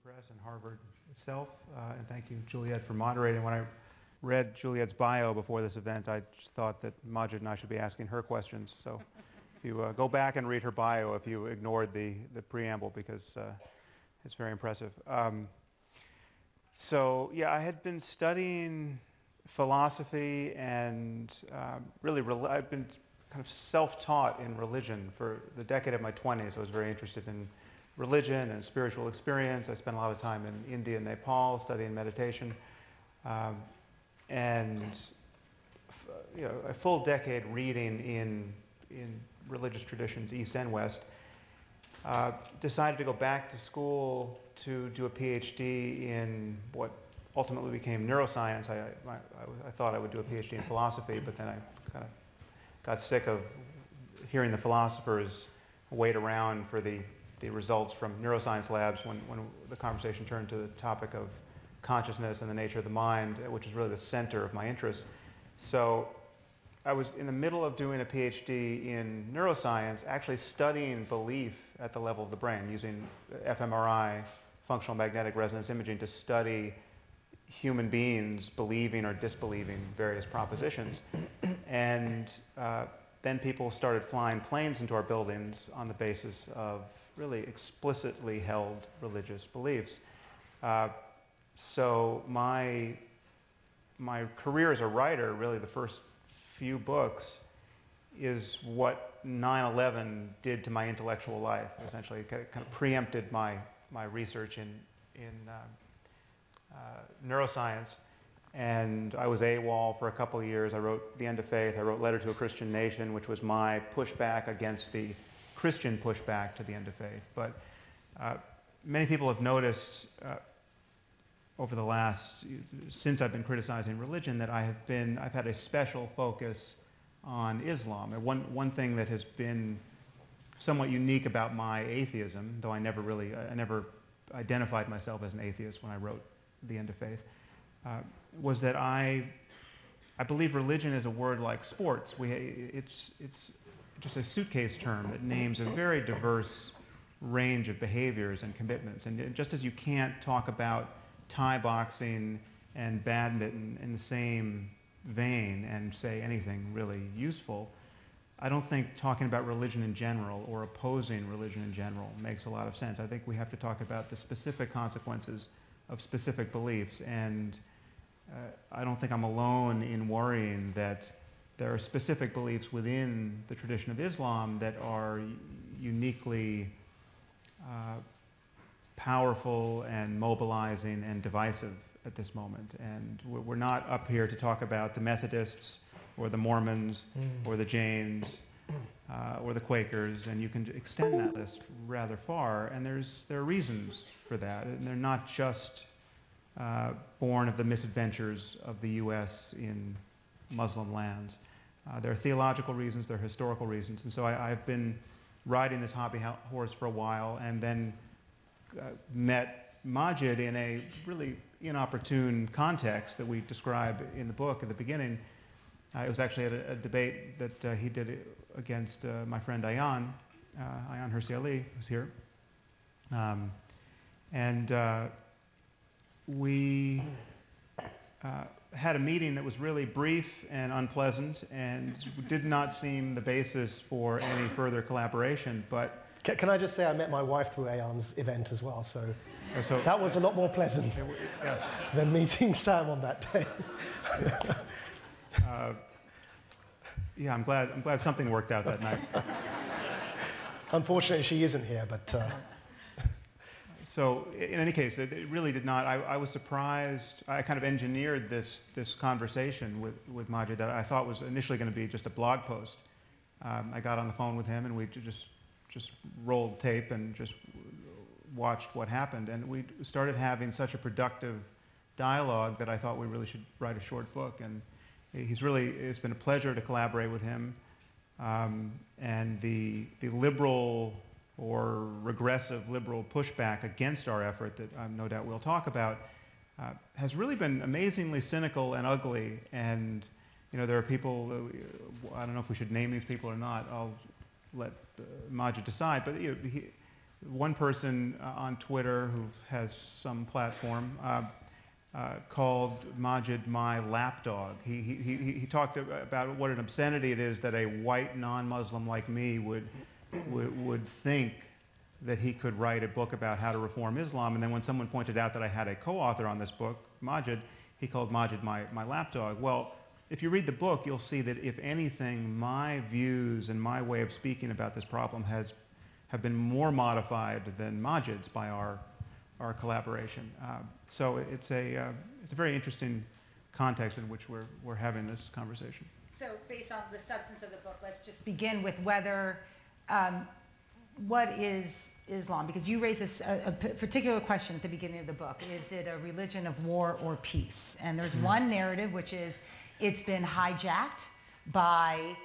Press and Harvard itself, and thank you, Juliette, for moderating. When I read Juliette's bio before this event, I just thought that Maajid and I should be asking her questions. So if you go back and read her bio if you ignored the preamble, because it's very impressive. So yeah, I had been studying philosophy and I've been kind of self-taught in religion for the decade of my 20s. I was very interested in religion and spiritual experience. I spent a lot of time in India and Nepal studying meditation. And a full decade reading in religious traditions, East and West. Decided to go back to school to do a PhD in what ultimately became neuroscience. I thought I would do a PhD in philosophy, but then I kind of got sick of hearing the philosophers wait around for the results from neuroscience labs when the conversation turned to the topic of consciousness and the nature of the mind, which is really the center of my interest. So I was in the middle of doing a PhD in neuroscience, actually studying belief at the level of the brain, using fMRI, functional magnetic resonance imaging, to study human beings believing or disbelieving various propositions. And then people started flying planes into our buildings on the basis of really explicitly held religious beliefs. So my career as a writer, really the first few books, is what 9/11 did to my intellectual life. Essentially, it kind of preempted my research in neuroscience. And I was AWOL for a couple of years. I wrote The End of Faith. I wrote Letter to a Christian Nation, which was my pushback against the Christian pushback to The End of Faith. But many people have noticed over the last, since I've been criticizing religion, that I've had a special focus on Islam. And one thing that has been somewhat unique about my atheism, though I never identified myself as an atheist when I wrote The End of Faith, was that I believe religion is a word like sports. It's just a suitcase term that names a very diverse range of behaviors and commitments. And just as you can't talk about Thai boxing and badminton in the same vein and say anything really useful, I don't think talking about religion in general or opposing religion in general makes a lot of sense. I think we have to talk about the specific consequences of specific beliefs, and I don't think I'm alone in worrying that there are specific beliefs within the tradition of Islam that are uniquely powerful and mobilizing and divisive at this moment. And we're not up here to talk about the Methodists or the Mormons or the Jains or the Quakers, and you can extend that list rather far, and there are reasons for that, and they're not just born of the misadventures of the U.S. in Muslim lands. There are theological reasons, there are historical reasons, and so I've been riding this hobby horse for a while, and then met Maajid in a really inopportune context that we describe in the book at the beginning. It was actually at a debate that he did against my friend Ayaan Hirsi Ali, who's here. We had a meeting that was really brief and unpleasant and did not seem the basis for any further collaboration, but can I just say I met my wife through Ayaan's event as well, so that was a lot more pleasant than meeting Sam on that day. Yeah, I'm glad something worked out that night. Unfortunately, she isn't here, but... So, in any case, it really did not. I was surprised. I kind of engineered this conversation with Maajid that I thought was initially going to be just a blog post. I got on the phone with him, and we just rolled tape and just watched what happened. And we started having such a productive dialogue that I thought we really should write a short book. And it's been a pleasure to collaborate with him. And the liberal or regressive liberal pushback against our effort that no doubt we'll talk about has really been amazingly cynical and ugly. And there are people, I don't know if we should name these people or not, I'll let Maajid decide, but one person on Twitter who has some platform called Maajid my lapdog. He talked about what an obscenity it is that a white non-Muslim like me would think that he could write a book about how to reform Islam, and then when someone pointed out that I had a co-author on this book, Maajid, he called Maajid my lapdog. Well, if you read the book, you'll see that if anything, my views and my way of speaking about this problem have been more modified than Maajid's by our collaboration. So it's a very interesting context in which we're having this conversation. So based on the substance of the book, let's just begin with whether, what is Islam? Because you raise a particular question at the beginning of the book. Is it a religion of war or peace? And there's one narrative, which is it's been hijacked by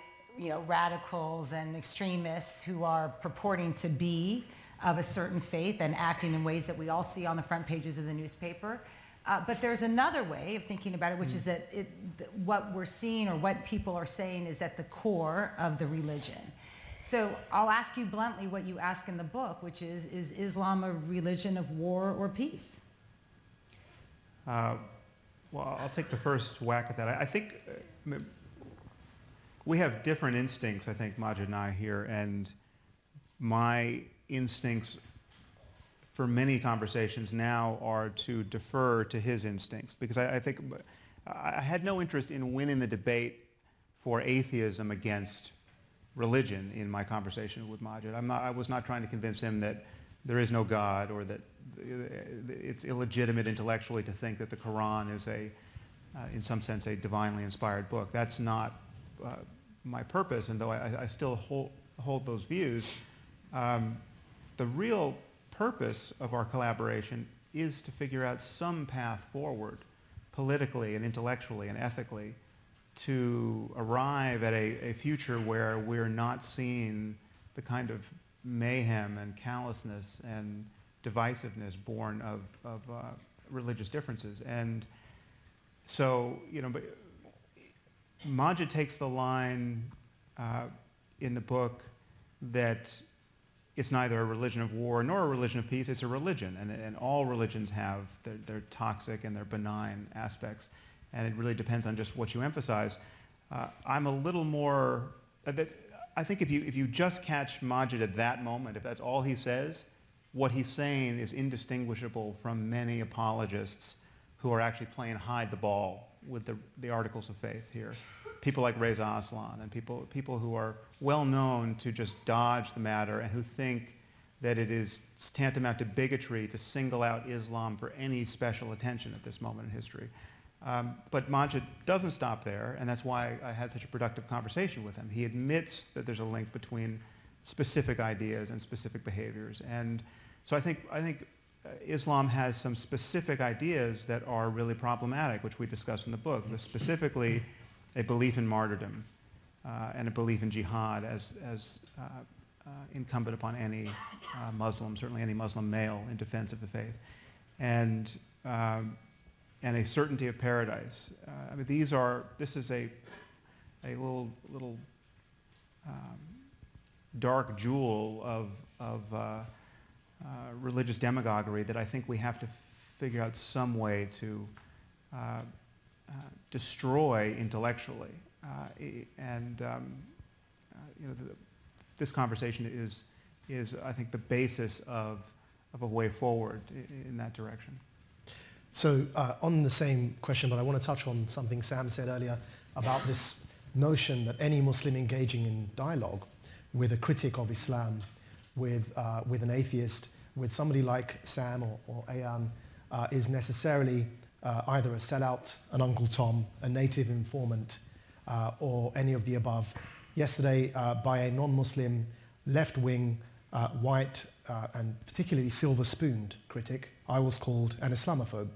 radicals and extremists who are purporting to be of a certain faith and acting in ways that we all see on the front pages of the newspaper. But there's another way of thinking about it, which is that what we're seeing or what people are saying is at the core of the religion. So I'll ask you bluntly what you ask in the book, which is Islam a religion of war or peace? Well, I'll take the first whack at that. I think we have different instincts, I think, Maajid and I here, and my instincts for many conversations now are to defer to his instincts, because I think I had no interest in winning the debate for atheism against religion in my conversation with Maajid. I was not trying to convince him that there is no God or that it's illegitimate intellectually to think that the Quran is in some sense, a divinely inspired book. That's not my purpose, and though I still hold those views, the real purpose of our collaboration is to figure out some path forward, politically and intellectually and ethically, to arrive at a future where we're not seeing the kind of mayhem and callousness and divisiveness born of religious differences. And so, but Maajid takes the line in the book that it's neither a religion of war nor a religion of peace, it's a religion. And all religions have their toxic and their benign aspects. And it really depends on just what you emphasize. I'm a little more, I think if you just catch Maajid at that moment, if that's all he says, what he's saying is indistinguishable from many apologists who are actually playing hide the ball with the articles of faith here. People like Reza Aslan and people who are well known to just dodge the matter and who think that it is tantamount to bigotry to single out Islam for any special attention at this moment in history. But Maajid doesn't stop there, and that's why I had such a productive conversation with him. He admits that there's a link between specific ideas and specific behaviors. And so I think Islam has some specific ideas that are really problematic, which we discuss in the book, specifically a belief in martyrdom and a belief in jihad as incumbent upon any Muslim, certainly any Muslim male, in defense of the faith. And a certainty of paradise. I mean, this is a little dark jewel of religious demagoguery that I think we have to figure out some way to destroy intellectually. This conversation is, I think, the basis of a way forward in that direction. So on the same question, but I want to touch on something Sam said earlier about this notion that any Muslim engaging in dialogue with a critic of Islam, with an atheist, with somebody like Sam or Kayyem, is necessarily either a sellout, an Uncle Tom, a native informant, or any of the above. Yesterday, by a non-Muslim, left-wing, white, and particularly silver-spooned critic, I was called an Islamophobe.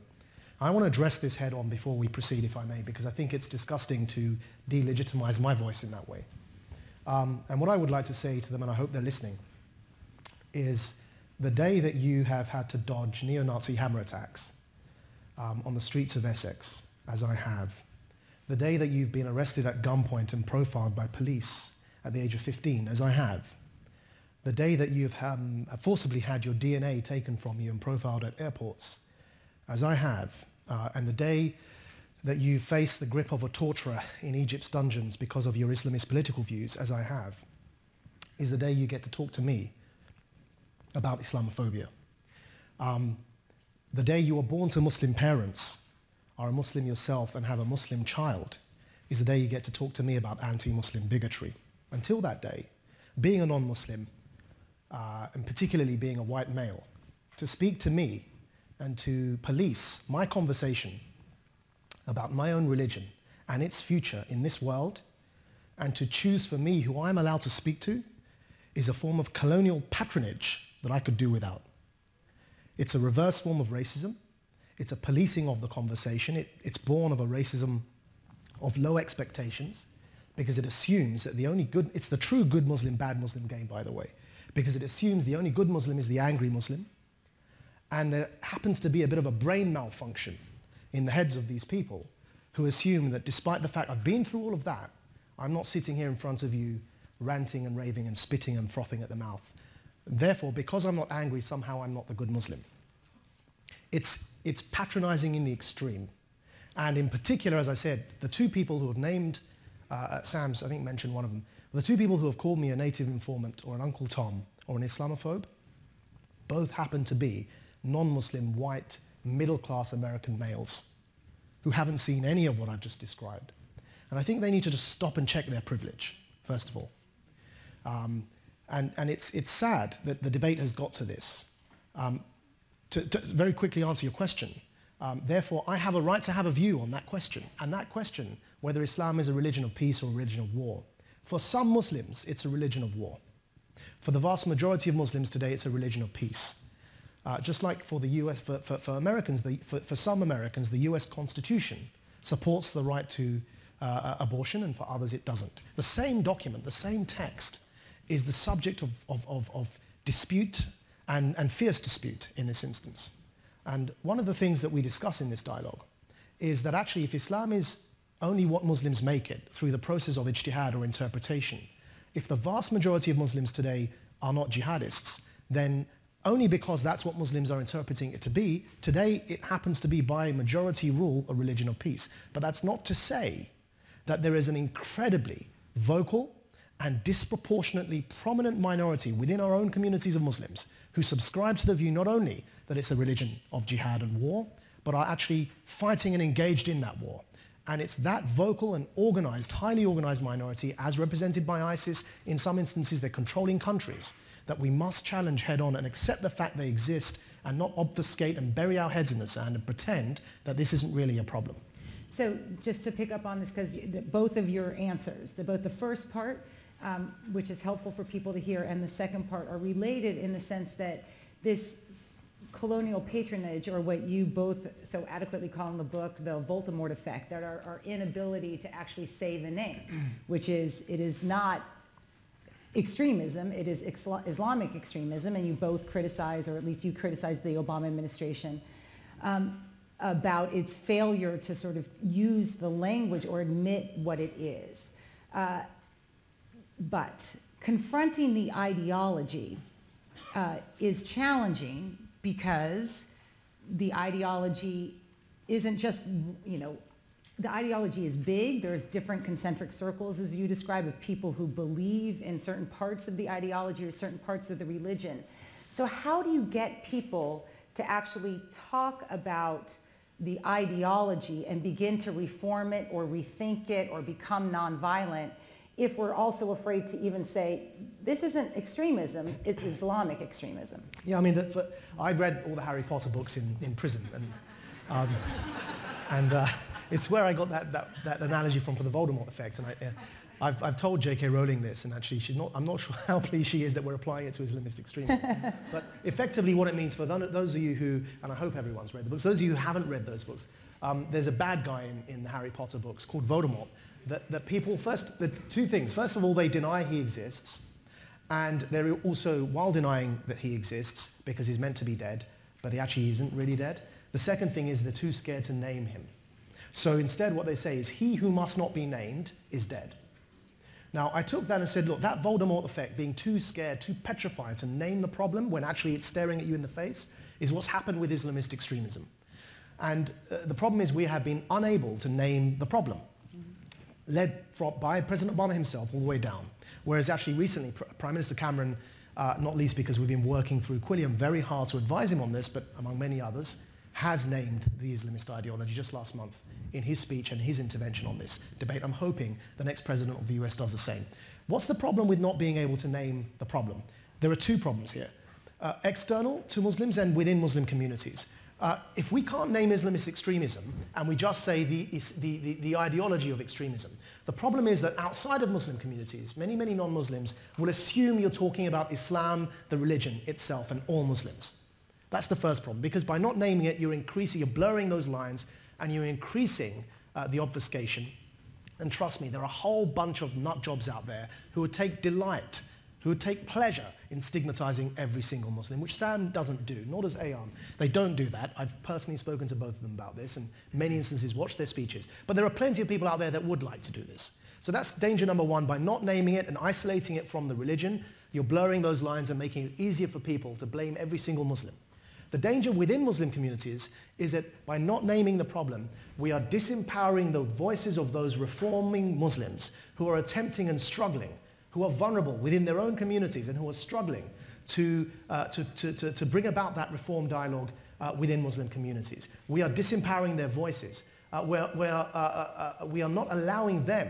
I want to address this head on before we proceed, if I may, because I think it's disgusting to delegitimize my voice in that way. And what I would like to say to them, and I hope they're listening, is the day that you have had to dodge neo-Nazi hammer attacks on the streets of Essex, as I have, the day that you've been arrested at gunpoint and profiled by police at the age of 15, as I have, the day that you've forcibly had your DNA taken from you and profiled at airports, as I have, and the day that you face the grip of a torturer in Egypt's dungeons because of your Islamist political views, as I have, is the day you get to talk to me about Islamophobia. The day you were born to Muslim parents, are a Muslim yourself and have a Muslim child, is the day you get to talk to me about anti-Muslim bigotry. Until that day, being a non-Muslim, and particularly being a white male, to speak to me and to police my conversation about my own religion and its future in this world, and to choose for me who I'm allowed to speak to, is a form of colonial patronage that I could do without. It's a reverse form of racism. It's a policing of the conversation. It's born of a racism of low expectations, because it assumes that the only good, it's the true good Muslim, bad Muslim game, by the way, because it assumes the only good Muslim is the angry Muslim, and there happens to be a bit of a brain malfunction in the heads of these people who assume that despite the fact I've been through all of that, I'm not sitting here in front of you ranting and raving and spitting and frothing at the mouth. Therefore, because I'm not angry, somehow I'm not the good Muslim. It's patronizing in the extreme. And in particular, as I said, the two people who have named, Sam's, I think, mentioned one of them, the two people who have called me a native informant or an Uncle Tom or an Islamophobe, both happen to be non-Muslim, white, middle-class American males who haven't seen any of what I've just described. And I think they need to just stop and check their privilege, first of all. And it's sad that the debate has got to this. To very quickly answer your question, therefore, I have a right to have a view on that question. And that question, whether Islam is a religion of peace or a religion of war, for some Muslims, it's a religion of war. For the vast majority of Muslims today, it's a religion of peace. Just like for the US, for Americans, for some Americans, the US Constitution supports the right to abortion, and for others it doesn't. The same document, the same text, is the subject of dispute and fierce dispute in this instance. And one of the things that we discuss in this dialogue is that actually if Islam is only what Muslims make it through the process of ijtihad or interpretation, if the vast majority of Muslims today are not jihadists, then only because that's what Muslims are interpreting it to be, today it happens to be by majority rule a religion of peace. But that's not to say that there is an incredibly vocal and disproportionately prominent minority within our own communities of Muslims who subscribe to the view not only that it's a religion of jihad and war, but are actually fighting and engaged in that war. And it's that vocal and organized, highly organized minority, as represented by ISIS, in some instances they're controlling countries, that we must challenge head on and accept the fact they exist and not obfuscate and bury our heads in the sand and pretend that this isn't really a problem. So just to pick up on this, because both of your answers, both the first part, which is helpful for people to hear, and the second part are related in the sense that this colonial patronage, or what you both so adequately call in the book the Voldemort effect, that our inability to actually say the name, which is, it is not extremism, it is Islamic extremism, and you both criticize, or at least you criticize the Obama administration about its failure to sort of use the language or admit what it is. But confronting the ideology is challenging because the ideology isn't just, the ideology is big. There's different concentric circles, as you describe, of people who believe in certain parts of the ideology or certain parts of the religion. So how do you get people to actually talk about the ideology and begin to reform it or rethink it or become nonviolent if we're also afraid to even say, this isn't extremism, it's Islamic extremism? Yeah, I mean, I read all the Harry Potter books in prison, and it's where I got that analogy from for the Voldemort effect. And I've told J.K. Rowling this, and actually I'm not sure how pleased she is that we're applying it to Islamist extremism. But effectively what it means for those of you who, and I hope everyone's read the books, those of you who haven't read those books, there's a bad guy in the Harry Potter books called Voldemort, that people, the two things. First of all, they deny he exists, and they're also, while denying that he exists, because he's meant to be dead, but he actually isn't really dead, the second thing is they're too scared to name him. So instead what they say is, he who must not be named is dead. Now, I took that and said, look, that Voldemort effect, being too scared, too petrified to name the problem when actually it's staring at you in the face, is what's happened with Islamist extremism. And the problem is we have been unable to name the problem, led by President Obama himself all the way down. Whereas actually recently, Prime Minister Cameron, not least because we've been working through Quilliam very hard to advise him on this, but among many others, has named the Islamist ideology just last month in his speech and his intervention on this debate. I'm hoping the next president of the US does the same. What's the problem with not being able to name the problem? There are two problems here. External to Muslims and within Muslim communities. If we can't name Islamist extremism and we just say the ideology of extremism, the problem is that outside of Muslim communities, many non-Muslims will assume you're talking about Islam, the religion itself, and all Muslims. That's the first problem, because by not naming it, you're blurring those lines and you're increasing the obfuscation. And trust me, there are a whole bunch of nut jobs out there who would take delight, who would take pleasure in stigmatizing every single Muslim, which Sam doesn't do, nor does Ayan. They don't do that. I've personally spoken to both of them about this, and in many instances watched their speeches. But there are plenty of people out there that would like to do this. So that's danger number one. By not naming it and isolating it from the religion, you're blurring those lines and making it easier for people to blame every single Muslim. The danger within Muslim communities is that by not naming the problem, we are disempowering the voices of those reforming Muslims who are attempting and struggling, who are vulnerable within their own communities and who are struggling to bring about that reform dialogue within Muslim communities. We are disempowering their voices. We are not allowing them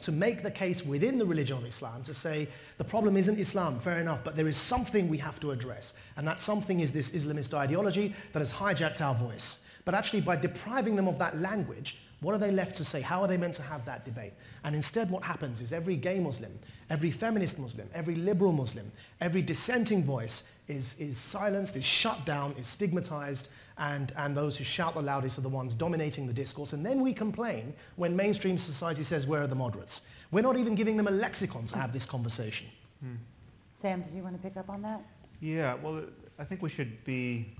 to make the case within the religion of Islam to say the problem isn't Islam, fair enough, but there is something we have to address. And that something is this Islamist ideology that has hijacked our voice. But actually by depriving them of that language, what are they left to say? How are they meant to have that debate? And instead what happens is every gay Muslim, every feminist Muslim, every liberal Muslim, every dissenting voice is silenced, is shut down, is stigmatized, and those who shout the loudest are the ones dominating the discourse. And then we complain when mainstream society says, where are the moderates? We're not even giving them a lexicon to have this conversation. Sam, did you want to pick up on that? Yeah, well, I think we should be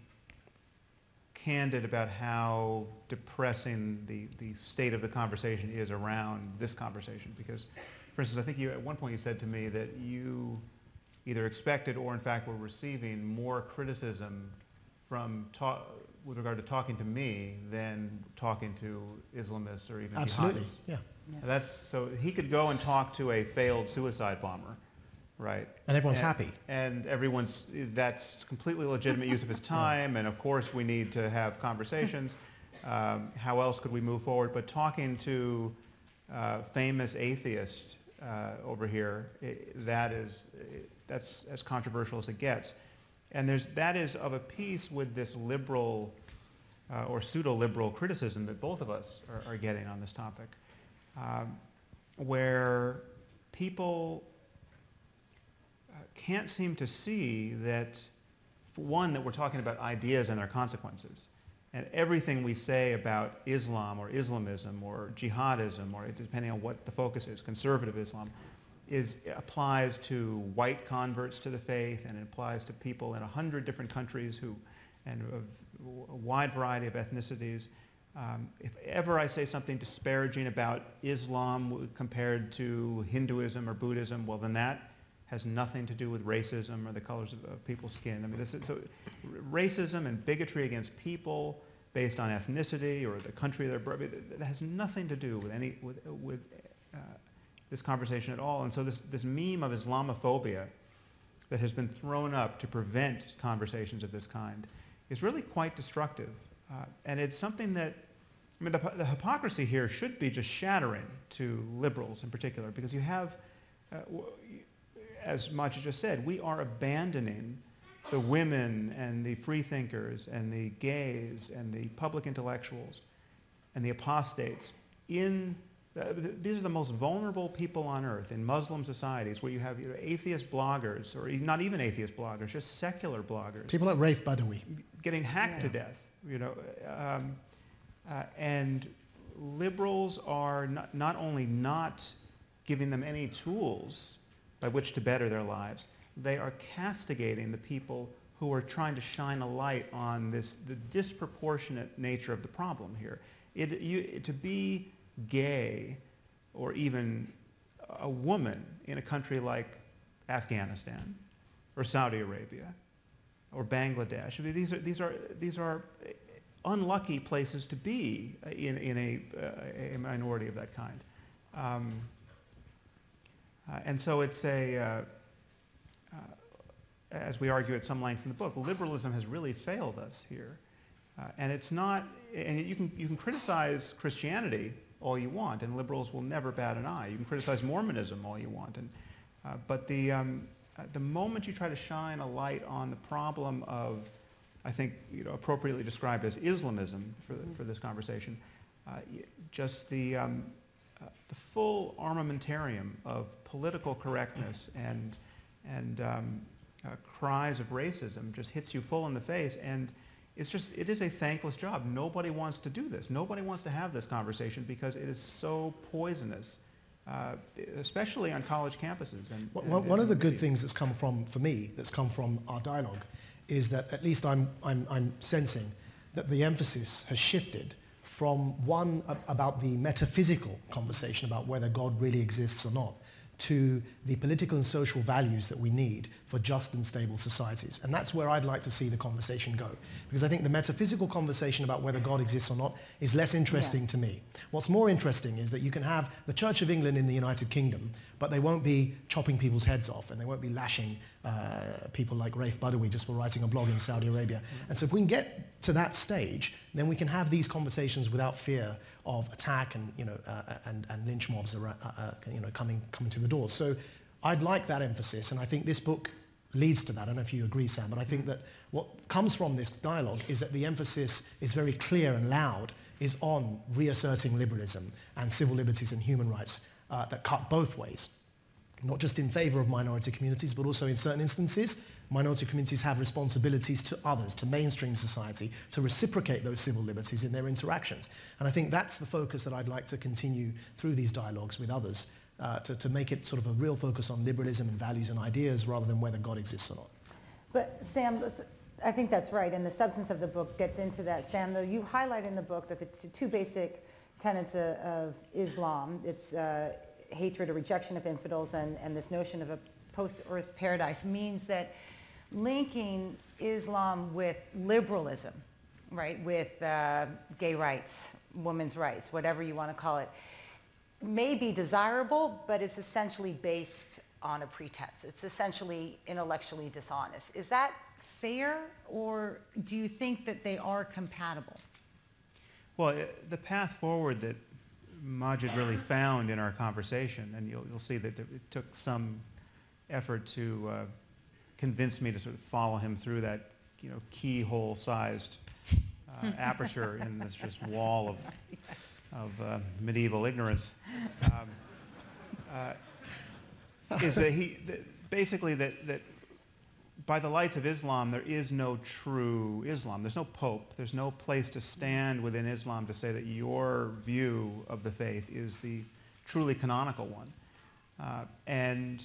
candid about how depressing the state of the conversation is around this conversation. Because, for instance, I think at one point you said to me that you either expected or in fact were receiving more criticism from with regard to talking to me than talking to Islamists or even Absolutely, jihadists. yeah. So he could go and talk to a failed suicide bomber, right? And everyone's happy. And that's completely legitimate use of his time, and of course we need to have conversations. How else could we move forward? But talking to famous atheists over here, that's as controversial as it gets. And that is of a piece with this liberal or pseudo-liberal criticism that both of us are getting on this topic, where people can't seem to see that, for one, that we're talking about ideas and their consequences. And everything we say about Islam or Islamism or jihadism, or depending on what the focus is, conservative Islam, applies to white converts to the faith, and it applies to people in 100 different countries and a wide variety of ethnicities. If ever I say something disparaging about Islam compared to Hinduism or Buddhism, well then that has nothing to do with racism or the colors of people's skin. I mean, so racism and bigotry against people based on ethnicity or the country they're born, that has nothing to do with this conversation at all. And so this meme of Islamophobia that has been thrown up to prevent conversations of this kind is really quite destructive. And it's something that, I mean, the hypocrisy here should be just shattering to liberals in particular, because you have, as Maajid just said, we are abandoning the women and the freethinkers and the gays and the public intellectuals and the apostates in these are the most vulnerable people on earth in Muslim societies, where you have atheist bloggers, or not even atheist bloggers, just secular bloggers. People like Raif Badawi. Getting hacked to death, and liberals are not only not giving them any tools by which to better their lives, they are castigating the people who are trying to shine a light on the disproportionate nature of the problem here. To be gay or even a woman in a country like Afghanistan or Saudi Arabia or Bangladesh. I mean, these are unlucky places to be in a minority of that kind. And so it's as we argue at some length in the book, liberalism has really failed us here. And it's not, and you can criticize Christianity all you want, and liberals will never bat an eye. You can criticize Mormonism all you want, but the moment you try to shine a light on the problem of, I think, appropriately described as Islamism for this conversation, just the full armamentarium of political correctness and cries of racism just hits you full in the face, and it is a thankless job. Nobody wants to do this. Nobody wants to have this conversation because it is so poisonous, especially on college campuses. One of the good things that's come from, for me, that's come from our dialogue is that at least I'm sensing that the emphasis has shifted from one about the metaphysical conversation about whether God really exists or not, to the political and social values that we need for just and stable societies. And that's where I'd like to see the conversation go. Because I think the metaphysical conversation about whether God exists or not is less interesting to me. What's more interesting is that you can have the Church of England in the United Kingdom, but they won't be chopping people's heads off, and they won't be lashing people like Raif Badawi just for writing a blog in Saudi Arabia. And so if we can get to that stage, then we can have these conversations without fear of attack and and lynch mobs coming to the door. So I'd like that emphasis, and I think this book leads to that. I don't know if you agree, Sam, but I think that what comes from this dialogue is that the emphasis is very clear and loud, is on reasserting liberalism and civil liberties and human rights that cut both ways, not just in favor of minority communities, but also in certain instances, minority communities have responsibilities to others, to mainstream society, to reciprocate those civil liberties in their interactions. And I think that's the focus that I'd like to continue through these dialogues with others, to make it sort of a real focus on liberalism and values and ideas rather than whether God exists or not. But Sam, I think that's right, and the substance of the book gets into that. Sam, though, you highlight in the book that the two basic tenets of Islam, it's hatred or rejection of infidels and this notion of a post-earth paradise, means that linking Islam with liberalism, right, with gay rights, women's rights, whatever you want to call it, may be desirable, but it's essentially based on a pretense. It's essentially intellectually dishonest. Is that fair, or do you think that they are compatible? Well, the path forward that Maajid really found in our conversation, and you'll see that it took some effort to convince me to sort of follow him through that, keyhole-sized aperture in this just wall of medieval ignorance, is that basically that by the lights of Islam, there is no true Islam. There's no pope. There's no place to stand within Islam to say that your view of the faith is the truly canonical one. And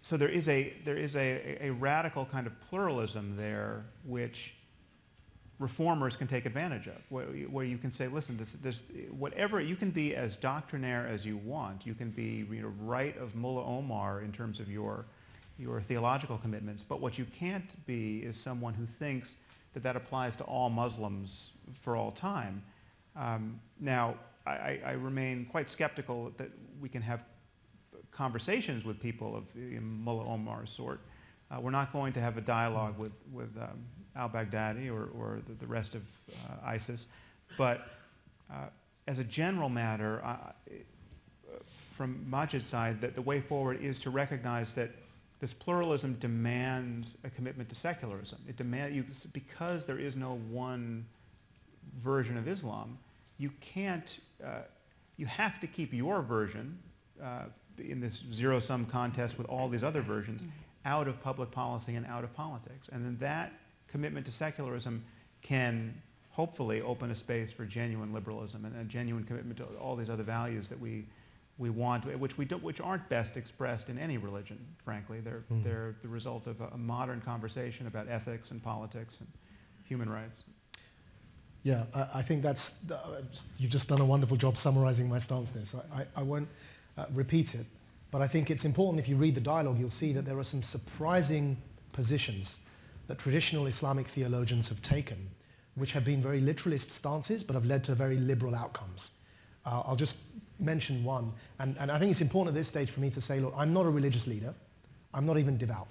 so there is a radical kind of pluralism there, which reformers can take advantage of, where you can say, listen, there's whatever, you can be as doctrinaire as you want. You can be right of Mullah Omar in terms of your theological commitments, but what you can't be is someone who thinks that applies to all Muslims for all time. Now, I remain quite skeptical that we can have conversations with people of Mullah Omar's sort. We're not going to have a dialogue with al-Baghdadi or the rest of ISIS, but as a general matter, from Maajid's side, that the way forward is to recognize that this pluralism demands a commitment to secularism. It demands, because there is no one version of Islam, you can't, you have to keep your version in this zero-sum contest with all these other versions out of public policy and out of politics. And then that commitment to secularism can hopefully open a space for genuine liberalism and a genuine commitment to all these other values that we want, which aren't best expressed in any religion, frankly. They're the result of a modern conversation about ethics and politics and human rights. Yeah, I think you've just done a wonderful job summarizing my stance there, so I won't repeat it. But I think it's important, if you read the dialogue, you'll see that there are some surprising positions that traditional Islamic theologians have taken, which have been very literalist stances, but have led to very liberal outcomes. I'll just mention one, and I think it's important at this stage for me to say, look, I'm not a religious leader. I'm not even devout.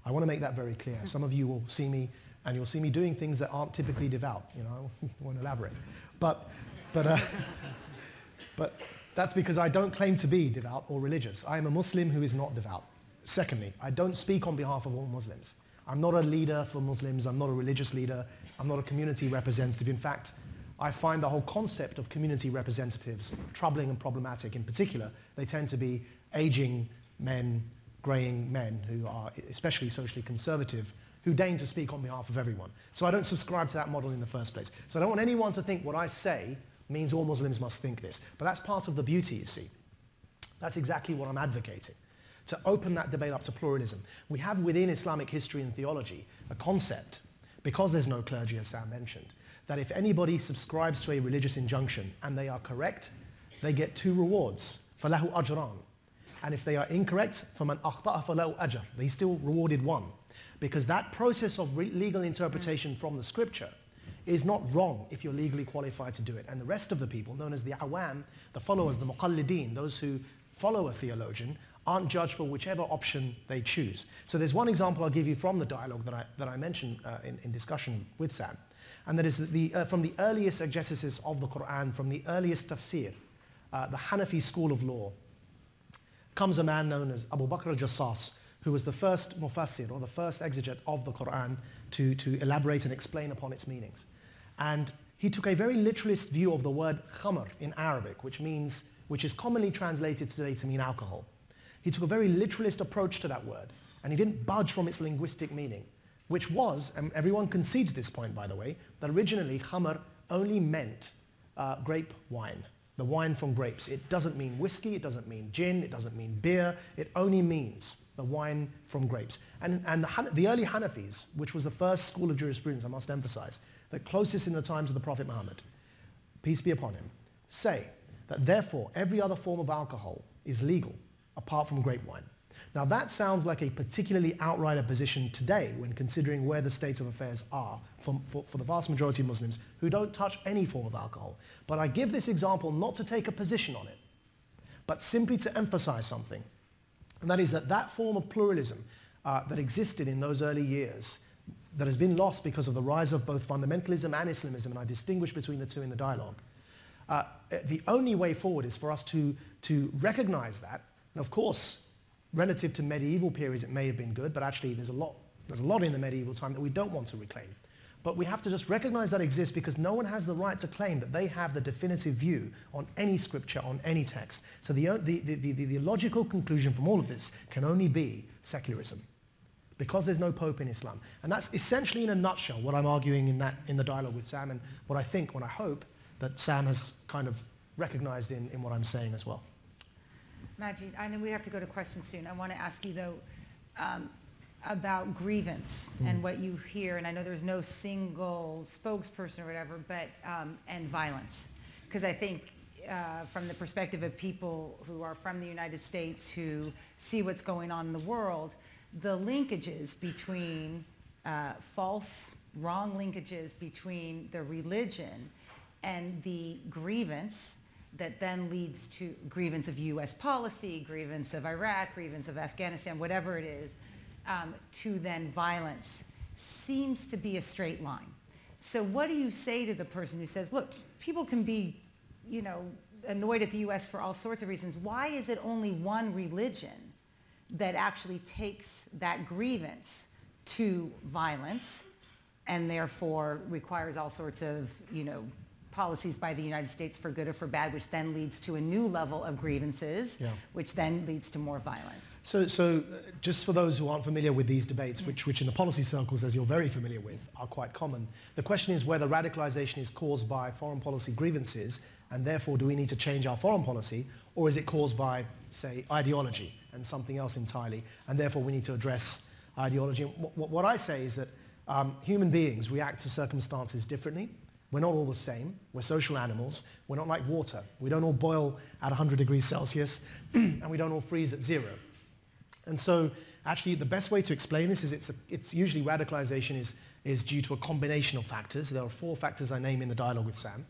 I want to make that very clear. Some of you will see me, and you'll see me doing things that aren't typically devout. You know, I won't elaborate. But that's because I don't claim to be devout or religious. I am a Muslim who is not devout. Secondly, I don't speak on behalf of all Muslims. I'm not a leader for Muslims. I'm not a religious leader. I'm not a community representative. In fact, I find the whole concept of community representatives troubling and problematic. In particular, they tend to be aging men, graying men who are especially socially conservative, who deign to speak on behalf of everyone. So I don't subscribe to that model in the first place. So I don't want anyone to think what I say means all Muslims must think this. But that's part of the beauty, you see. That's exactly what I'm advocating, to open that debate up to pluralism. We have within Islamic history and theology a concept, because there's no clergy, as Sam mentioned, that if anybody subscribes to a religious injunction and they are correct, they get 2 rewards. فَلَهُ أَجْرًا. And if they are incorrect, فَمَنْ أَخْطَأَ فَلَهُ أَجْرٌ. They still rewarded 1. Because that process of legal interpretation from the scripture is not wrong if you're legally qualified to do it. And the rest of the people, known as the awam, the followers, the muqallideen, those who follow a theologian, aren't judged for whichever option they choose. So there's one example I'll give you from the dialogue that I mentioned in discussion with Sam. And that is that from the earliest exegesis of the Quran, from the earliest tafsir, the Hanafi school of law, comes a man known as Abu Bakr al-Jassas, who was the first mufassir, or the first exegete of the Quran, to elaborate and explain upon its meanings. And he took a very literalist view of the word khamr in Arabic, which is commonly translated today to mean alcohol. He took a very literalist approach to that word, and he didn't budge from its linguistic meaning, which was, and everyone concedes this point, by the way, that originally khamr only meant grape wine, the wine from grapes. It doesn't mean whiskey, it doesn't mean gin, it doesn't mean beer, it only means the wine from grapes. And the early Hanafis, which was the first school of jurisprudence, I must emphasize, the closest in the times of the Prophet Muhammad, peace be upon him, say that therefore every other form of alcohol is legal apart from grape wine. Now that sounds like a particularly outright position today when considering where the state of affairs are for the vast majority of Muslims who don't touch any form of alcohol. But I give this example not to take a position on it, but simply to emphasize something. And that is that form of pluralism that existed in those early years, that has been lost because of the rise of both fundamentalism and Islamism, and I distinguish between the two in the dialogue. The only way forward is for us to recognize that. And of course, relative to medieval periods, it may have been good, but actually there's a lot in the medieval time that we don't want to reclaim. But we have to just recognize that exists, because no one has the right to claim that they have the definitive view on any scripture, on any text. So the logical conclusion from all of this can only be secularism, because there's no pope in Islam. And that's essentially, in a nutshell, what I'm arguing in the dialogue with Sam, and what I hope that Sam has kind of recognized in what I'm saying as well. Maajid, I know we have to go to questions soon. I want to ask you, though, about grievance and what you hear. And I know there's no single spokesperson or whatever, but and violence. Because I think from the perspective of people who are from the United States, who see what's going on in the world, the linkages between wrong linkages between the religion and the grievance that then leads to grievance of US policy, grievance of Iraq, grievance of Afghanistan, whatever it is, to then violence, seems to be a straight line. So what do you say to the person who says, look, people can be, annoyed at the US for all sorts of reasons. Why is it only one religion that actually takes that grievance to violence and therefore requires all sorts of, policies by the United States for good or for bad, which then leads to a new level of grievances, which then leads to more violence? So just for those who aren't familiar with these debates, which in the policy circles, as you're very familiar with, are quite common, the question is whether radicalization is caused by foreign policy grievances, and therefore do we need to change our foreign policy, or is it caused by, say, ideology and something else entirely, and therefore we need to address ideology? What I say is that human beings react to circumstances differently. We're not all the same. We're social animals. We're not like water. We don't all boil at 100 degrees Celsius, and we don't all freeze at 0. And so actually the best way to explain this is it's usually radicalization is due to a combination of factors. There are 4 factors I name in the dialogue with Sam.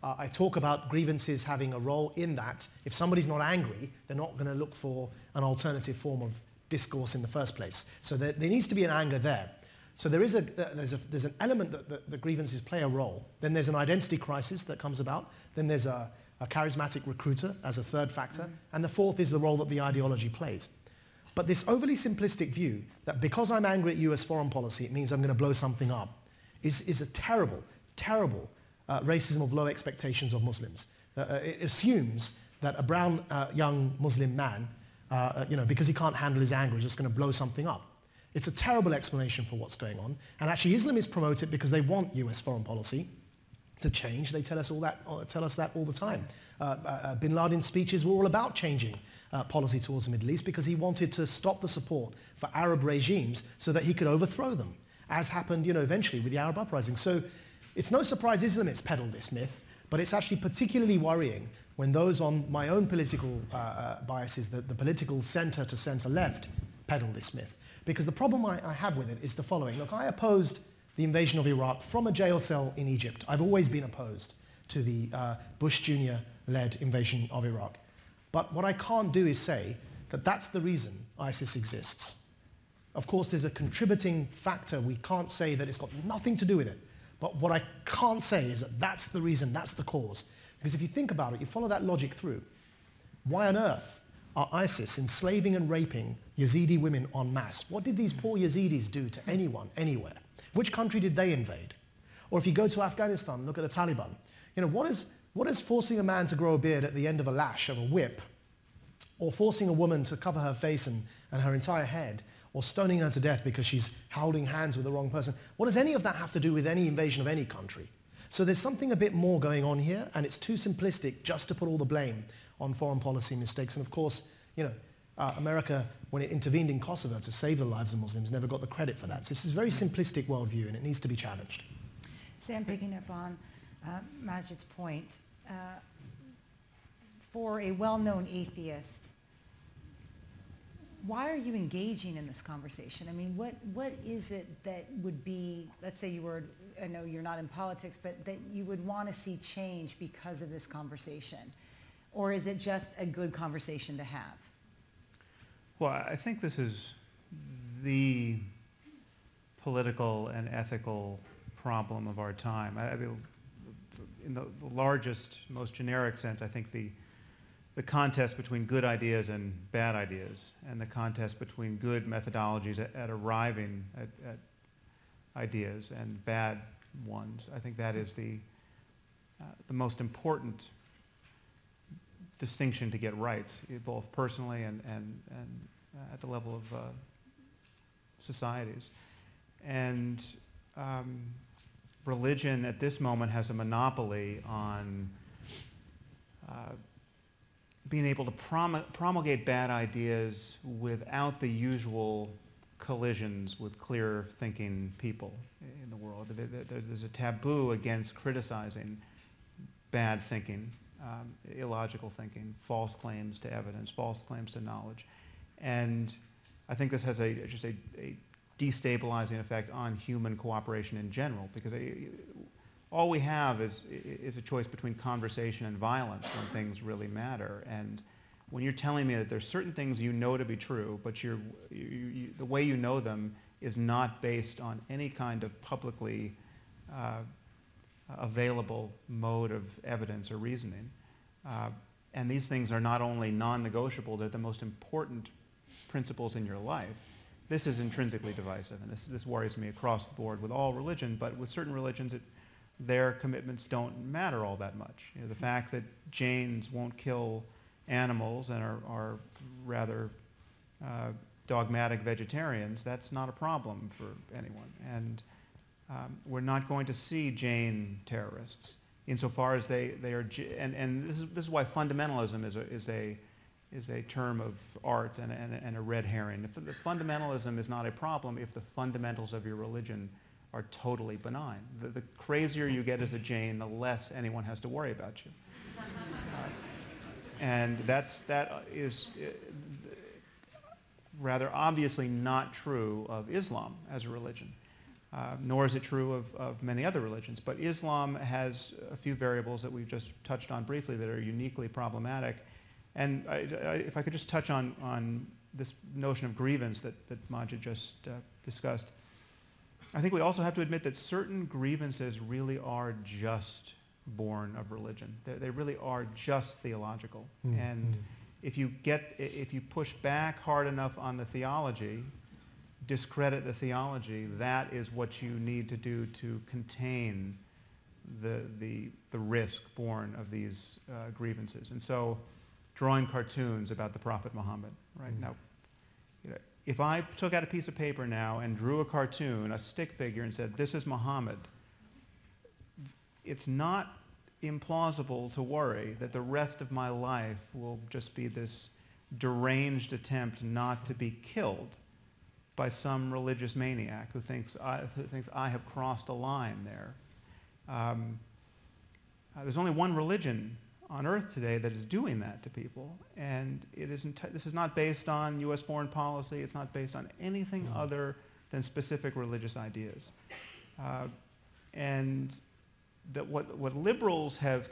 I talk about grievances having a role in that. If somebody's not angry, they're not going to look for an alternative form of discourse in the first place. So there needs to be an anger there. So there's an element that the grievances play a role. Then there's an identity crisis that comes about. Then there's a charismatic recruiter as a third factor. And the fourth is the role that the ideology plays. But this overly simplistic view that because I'm angry at US foreign policy, it means I'm going to blow something up is a terrible, terrible racism of low expectations of Muslims. It assumes that a brown young Muslim man, because he can't handle his anger, is just going to blow something up. It's a terrible explanation for what's going on. And actually Islamists promote it because they want US foreign policy to change. They tell us that all the time. Bin Laden's speeches were all about changing policy towards the Middle East because he wanted to stop the support for Arab regimes so that he could overthrow them, as happened eventually with the Arab uprising. So it's no surprise Islamists peddle this myth, but it's actually particularly worrying when those on my own political biases, the political center to center left, peddle this myth. Because the problem I have with it is the following. Look, I opposed the invasion of Iraq from a jail cell in Egypt. I've always been opposed to the Bush Jr.-led invasion of Iraq. But what I can't do is say that that's the reason ISIS exists. Of course, there's a contributing factor. We can't say that it's got nothing to do with it. But what I can't say is that that's the reason, that's the cause. Because if you think about it, you follow that logic through, why on earth are ISIS enslaving and raping Yazidi women en masse? What did these poor Yazidis do to anyone, anywhere? Which country did they invade? Or if you go to Afghanistan and look at the Taliban, what is forcing a man to grow a beard at the end of a lash of a whip, or forcing a woman to cover her face and her entire head, or stoning her to death because she's holding hands with the wrong person? What does any of that have to do with any invasion of any country? So there's something a bit more going on here, and it's too simplistic just to put all the blame on foreign policy mistakes. And of course, America, when it intervened in Kosovo to save the lives of Muslims, never got the credit for that. So this is a very simplistic worldview, and it needs to be challenged. Sam, picking up on Maajid's point, for a well-known atheist, why are you engaging in this conversation? I mean, what is it that would be, let's say I know you're not in politics, but that you would want to see change because of this conversation? Or is it just a good conversation to have? Well, I think this is the political and ethical problem of our time. I mean, in the largest, most generic sense, I think the contest between good ideas and bad ideas, and the contest between good methodologies at arriving at ideas and bad ones, I think that is the most important distinction to get right, both personally and at the level of societies. And religion at this moment has a monopoly on being able to promulgate bad ideas without the usual collisions with clear-thinking people in the world. There's a taboo against criticizing bad thinking, illogical thinking, false claims to evidence, false claims to knowledge. And I think this has just a destabilizing effect on human cooperation in general, because all we have is a choice between conversation and violence when things really matter. And when you're telling me that there's certain things you know to be true, but the way you know them is not based on any kind of publicly available mode of evidence or reasoning, and these things are not only non-negotiable, they're the most important principles in your life, this is intrinsically divisive. And this worries me across the board with all religion, but with certain religions, their commitments don't matter all that much. The fact that Jains won't kill animals and are rather dogmatic vegetarians, that's not a problem for anyone. And we're not going to see Jain terrorists insofar as they are, and this is why fundamentalism is a term of art and a red herring. The fundamentalism is not a problem if the fundamentals of your religion are totally benign. The crazier you get as a Jain, the less anyone has to worry about you. And that is rather obviously not true of Islam as a religion, nor is it true of many other religions. But Islam has a few variables that we've just touched on briefly that are uniquely problematic. And if I could just touch on this notion of grievance that Maajid just discussed, I think we also have to admit that certain grievances really are just born of religion. They really are just theological. And if you push back hard enough on the theology, discredit the theology, that is what you need to do to contain the risk born of these grievances. And so, drawing cartoons about the Prophet Muhammad, right? Now, if I took out a piece of paper now and drew a cartoon, a stick figure, and said, "This is Muhammad," it's not implausible to worry that the rest of my life will just be this deranged attempt not to be killed by some religious maniac who thinks I have crossed a line there. There's only one religion on earth today that is doing that to people, and this is not based on U.S. foreign policy. It's not based on anything other than specific religious ideas. And that what liberals have,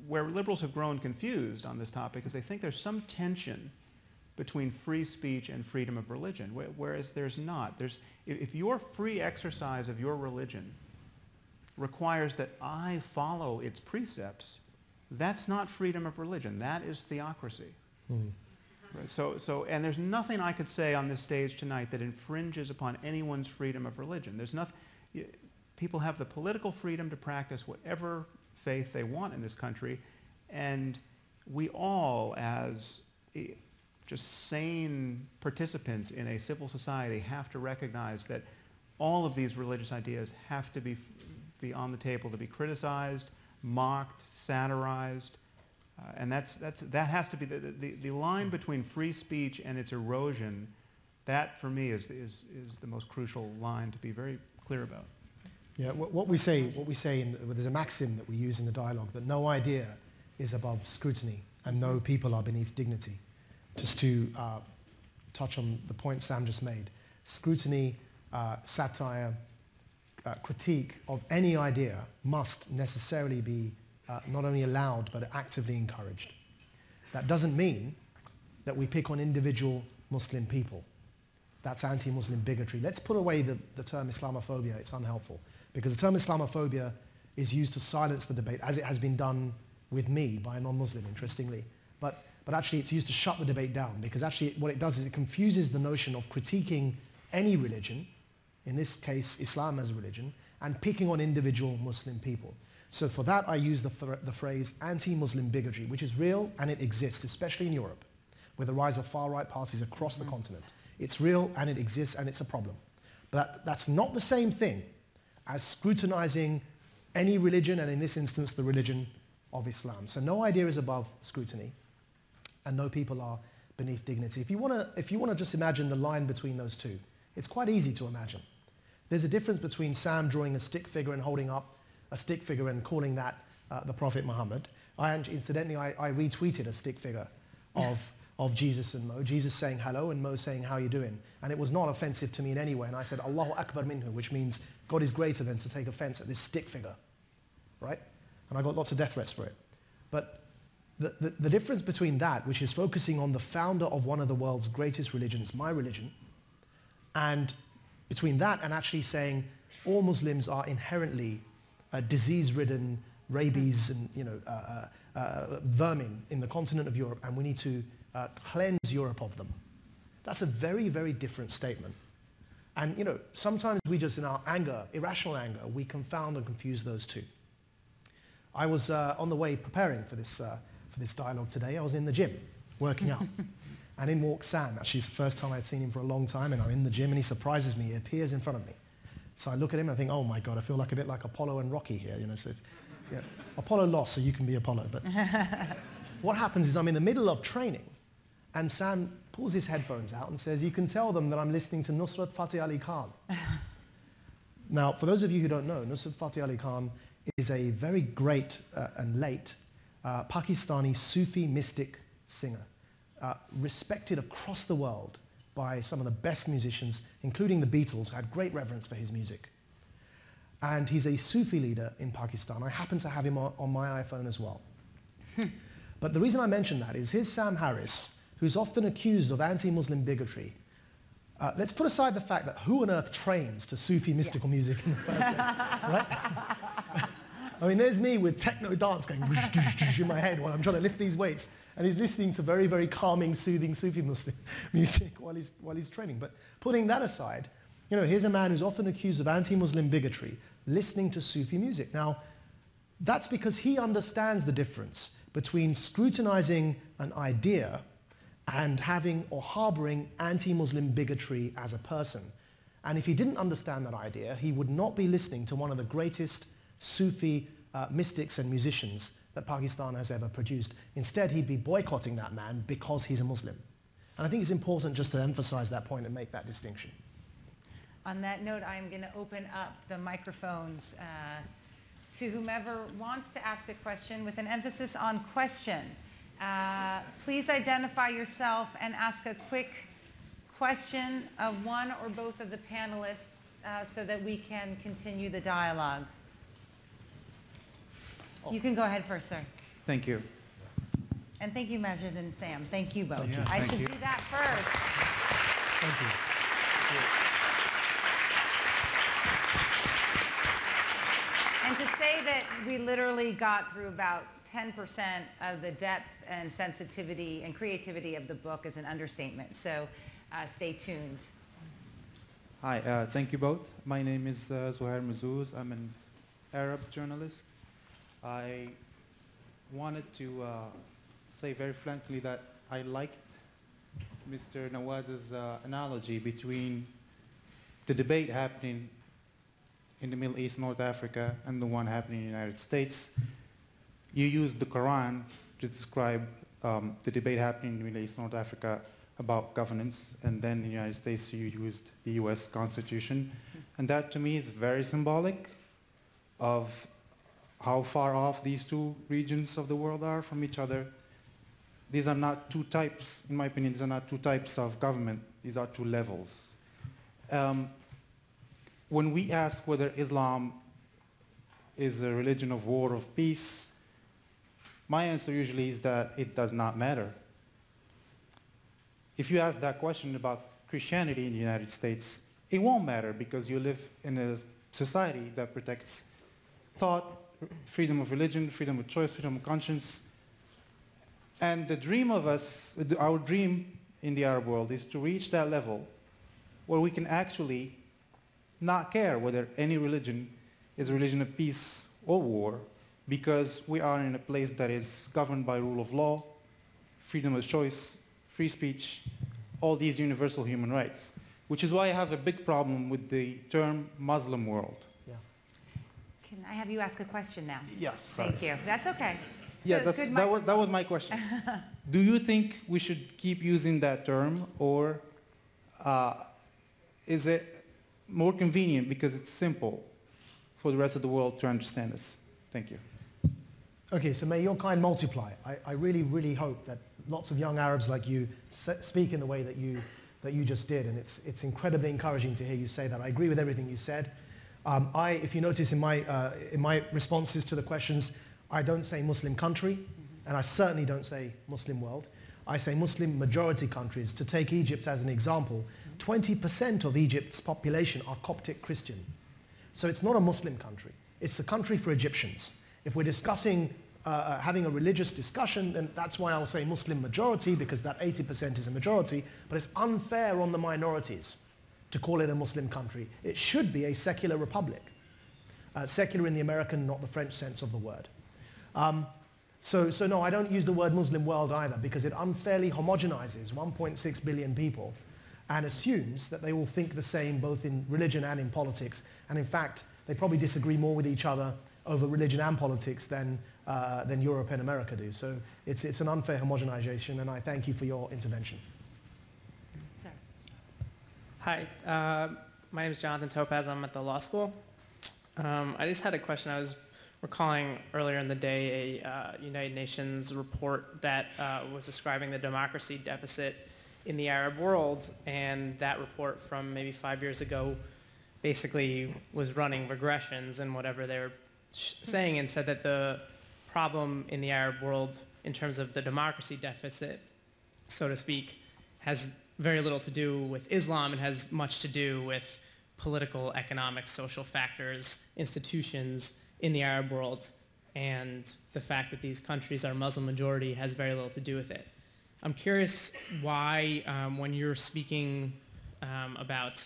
where liberals have grown confused on this topic is they think there's some tension between free speech and freedom of religion, whereas there's not. If your free exercise of your religion requires that I follow its precepts, that's not freedom of religion. That is theocracy. Right? And there's nothing I could say on this stage tonight that infringes upon anyone's freedom of religion. There's nothing. People have the political freedom to practice whatever faith they want in this country, and we all, as just sane participants in a civil society, have to recognize that all of these religious ideas have to be on the table to be criticized, mocked, satirized, and that has to be the line between free speech and its erosion. That, for me, is the most crucial line to be very clear about. Yeah, what we say, there's a maxim that we use in the dialogue that no idea is above scrutiny and no people are beneath dignity. Just to touch on the point Sam just made, scrutiny, satire, critique of any idea must necessarily be not only allowed but actively encouraged. That doesn't mean that we pick on individual Muslim people. That's anti-Muslim bigotry. Let's put away the term Islamophobia. It's unhelpful, because the term Islamophobia is used to silence the debate, as it has been done with me by a non-Muslim, interestingly. But actually it's used to shut the debate down, because actually what it does is it confuses the notion of critiquing any religion, in this case Islam as a religion, and picking on individual Muslim people. So for that I use the phrase anti-Muslim bigotry, which is real and it exists, especially in Europe, with the rise of far-right parties across the continent. It's real and it exists and it's a problem. But that's not the same thing as scrutinizing any religion, and in this instance the religion of Islam. So no idea is above scrutiny and no people are beneath dignity. If you want to just imagine the line between those two, it's quite easy to imagine. There's a difference between Sam drawing a stick figure and holding up a stick figure and calling that the Prophet Muhammad. Incidentally, I retweeted a stick figure of Jesus and Mo, Jesus saying hello and Mo saying how you doing. And it was not offensive to me in any way. And I said, Allahu Akbar minhu, which means God is greater than to take offense at this stick figure, right? And I got lots of death threats for it. But the difference between that, which is focusing on the founder of one of the world's greatest religions, my religion, and between that and actually saying all Muslims are inherently disease-ridden, rabies and vermin in the continent of Europe, and we need to cleanse Europe of them. That's a very, very different statement. And sometimes we just, in our anger, irrational anger, we confound and confuse those two. I was on the way preparing for this dialogue today. I was in the gym, working out. And in walks Sam. Actually, it's the first time I'd seen him for a long time, and I'm in the gym, and he surprises me. He appears in front of me. So I look at him, and I think, oh my God, I feel like a bit like Apollo and Rocky here. So Apollo lost, so you can be Apollo. But what happens is I'm in the middle of training, and Sam pulls his headphones out and says, you can tell them that I'm listening to Nusrat Fateh Ali Khan. Now, for those of you who don't know, Nusrat Fateh Ali Khan is a very great and late Pakistani Sufi mystic singer, respected across the world by some of the best musicians, including the Beatles, who had great reverence for his music. And he's a Sufi leader in Pakistan. I happen to have him on my iPhone as well. But the reason I mention that is here's Sam Harris, who's often accused of anti-Muslim bigotry. Let's put aside the fact that who on earth trains to Sufi mystical music in the first place, right? I mean, there's me with techno dance going in my head while I'm trying to lift these weights, and he's listening to very, very calming, soothing Sufi Muslim music while he's training. But putting that aside, you know, here's a man who's often accused of anti-Muslim bigotry, listening to Sufi music. Now, that's because he understands the difference between scrutinizing an idea and having or harboring anti-Muslim bigotry as a person. And if he didn't understand that idea, he would not be listening to one of the greatest Sufi mystics and musicians that Pakistan has ever produced. Instead, he'd be boycotting that man because he's a Muslim. And I think it's important just to emphasize that point and make that distinction. On that note, I'm going to open up the microphones to whomever wants to ask a question with an emphasis on question. Please identify yourself and ask a quick question of one or both of the panelists so that we can continue the dialogue. You can go ahead first, sir. Thank you. And thank you, Maajid and Sam. Thank you both. Thank you. I should do that first. Thank you. And to say that we literally got through about 10% of the depth and sensitivity and creativity of the book is an understatement. So stay tuned. Hi, thank you both. My name is Zuhair Mazuz. I'm an Arab journalist. I wanted to say very frankly that I liked Mr. Nawaz's analogy between the debate happening in the Middle East, North Africa, and the one happening in the United States. You used the Quran to describe the debate happening in the Middle East, North Africa about governance, and then in the United States you used the US Constitution. And that to me is very symbolic of how far off these two regions of the world are from each other. These are not two types, in my opinion, these are not two types of government, these are two levels. When we ask whether Islam is a religion of war, of peace, my answer usually is that it does not matter. If you ask that question about Christianity in the United States, it won't matter because you live in a society that protects thought, freedom of religion, freedom of choice, freedom of conscience. And the dream of us, our dream in the Arab world is to reach that level where we can actually not care whether any religion is a religion of peace or war, because we are in a place that is governed by rule of law, freedom of choice, free speech, all these universal human rights, which is why I have a big problem with the term Muslim world. Yeah. Can I have you ask a question now? Yeah, sorry. Thank you. That's okay. Yeah, So that was my question. Do you think we should keep using that term, or is it more convenient because it's simple for the rest of the world to understand us? Thank you. Okay, so may your kind multiply. I really, really hope that lots of young Arabs like you speak in the way that you just did, and it's incredibly encouraging to hear you say that. I agree with everything you said. If you notice in my responses to the questions, I don't say Muslim country, and I certainly don't say Muslim world. I say Muslim majority countries. To take Egypt as an example, 20% of Egypt's population are Coptic Christian. So it's not a Muslim country. It's a country for Egyptians. If we're discussing having a religious discussion, then that's why I'll say Muslim majority, because that 80% is a majority, but it's unfair on the minorities to call it a Muslim country. It should be a secular republic. Secular in the American, not the French sense of the word. So no, I don't use the word Muslim world either, because it unfairly homogenizes 1.6 billion people and assumes that they all think the same both in religion and in politics. And in fact, they probably disagree more with each other over religion and politics than Europe and America do. So it's an unfair homogenization, and I thank you for your intervention. Sir. Hi. My name is Jonathan Topaz. I'm at the law school. I just had a question. I was recalling earlier in the day a United Nations report that was describing the democracy deficit in the Arab world, and that report from maybe 5 years ago basically was running regressions in whatever they were saying, and said that the problem in the Arab world in terms of the democracy deficit, so to speak, has very little to do with Islam and has much to do with political, economic, social factors, institutions in the Arab world, and the fact that these countries are Muslim majority has very little to do with it. I'm curious why, when you're speaking about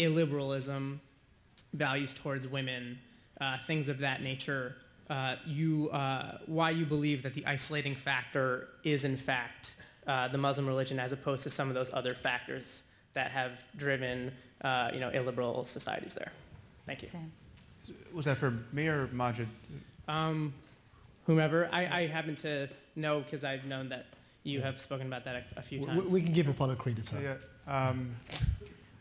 illiberalism, values towards women, things of that nature, why you believe that the isolating factor is in fact the Muslim religion, as opposed to some of those other factors that have driven illiberal societies there. Thank you. Sam. Was that for me or Maajid? Whomever. I happen to know because I've known that you have spoken about that a few times. We can give Apollo credit. Yeah.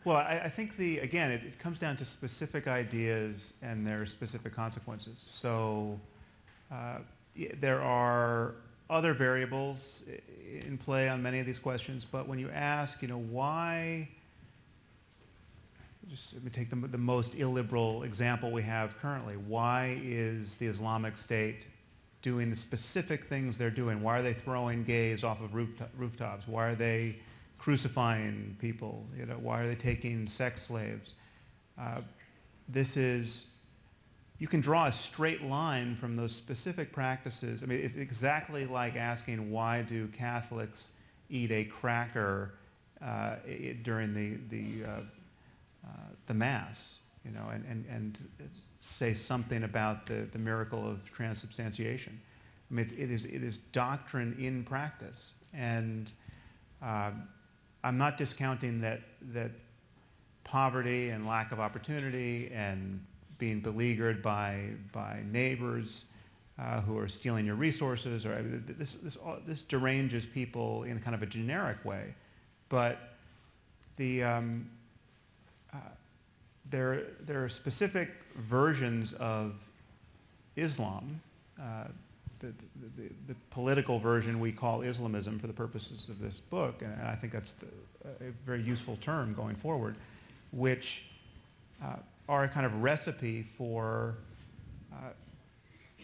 Well, I think again, it comes down to specific ideas and their specific consequences. So there are other variables in play on many of these questions, but when you ask, why, just let me take the most illiberal example we have currently. Why is the Islamic State doing the specific things they're doing? Why are they throwing gays off of rooftops? Why are they crucifying people? Why are they taking sex slaves? You can draw a straight line from those specific practices. I mean, it's exactly like asking, why do Catholics eat a cracker during the Mass, and say something about the miracle of transubstantiation. I mean, it is doctrine in practice, and I'm not discounting that poverty and lack of opportunity and being beleaguered by neighbors who are stealing your resources, or this deranges people in kind of a generic way, but there are specific versions of Islam, the political version we call Islamism for the purposes of this book, and I think that's a very useful term going forward, which are a kind of recipe for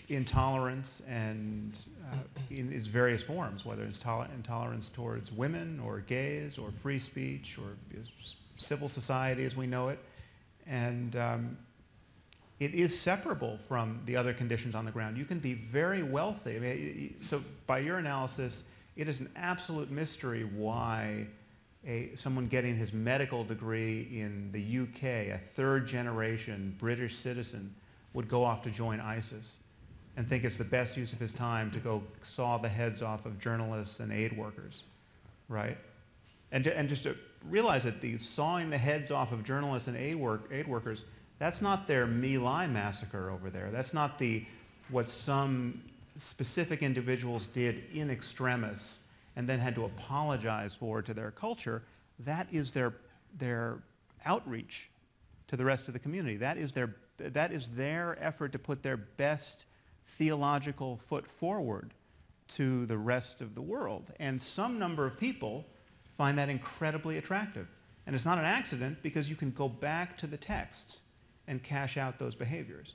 intolerance and in its various forms, whether it's intolerance towards women or gays or free speech or civil society as we know it. And it is separable from the other conditions on the ground. You can be very wealthy. I mean, so by your analysis, it is an absolute mystery why someone getting his medical degree in the UK, a third-generation British citizen, would go off to join ISIS and think it's the best use of his time to go saw the heads off of journalists and aid workers, right? And just to realize that the sawing the heads off of journalists and aid workers, that's not their My Lai massacre over there. That's not what some specific individuals did in extremis and then had to apologize for to their culture. That is their outreach to the rest of the community. That is their effort to put their best theological foot forward to the rest of the world. And some number of people find that incredibly attractive. And it's not an accident, because you can go back to the texts and cash out those behaviors.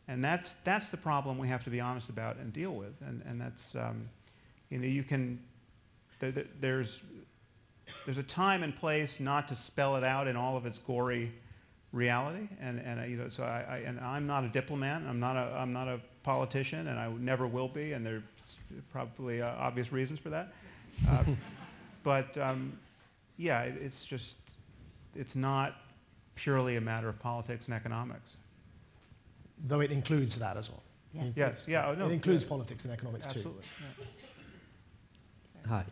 And that's the problem we have to be honest about and deal with. And that's, there's a time and place not to spell it out in all of its gory reality. So I'm not a diplomat. I'm not a politician, and I never will be. And there's probably obvious reasons for that. But yeah, it's not purely a matter of politics and economics. Though it includes that as well. Yeah. Yes, yeah. Oh, no, it includes politics and economics absolutely, too. Yeah. Hi.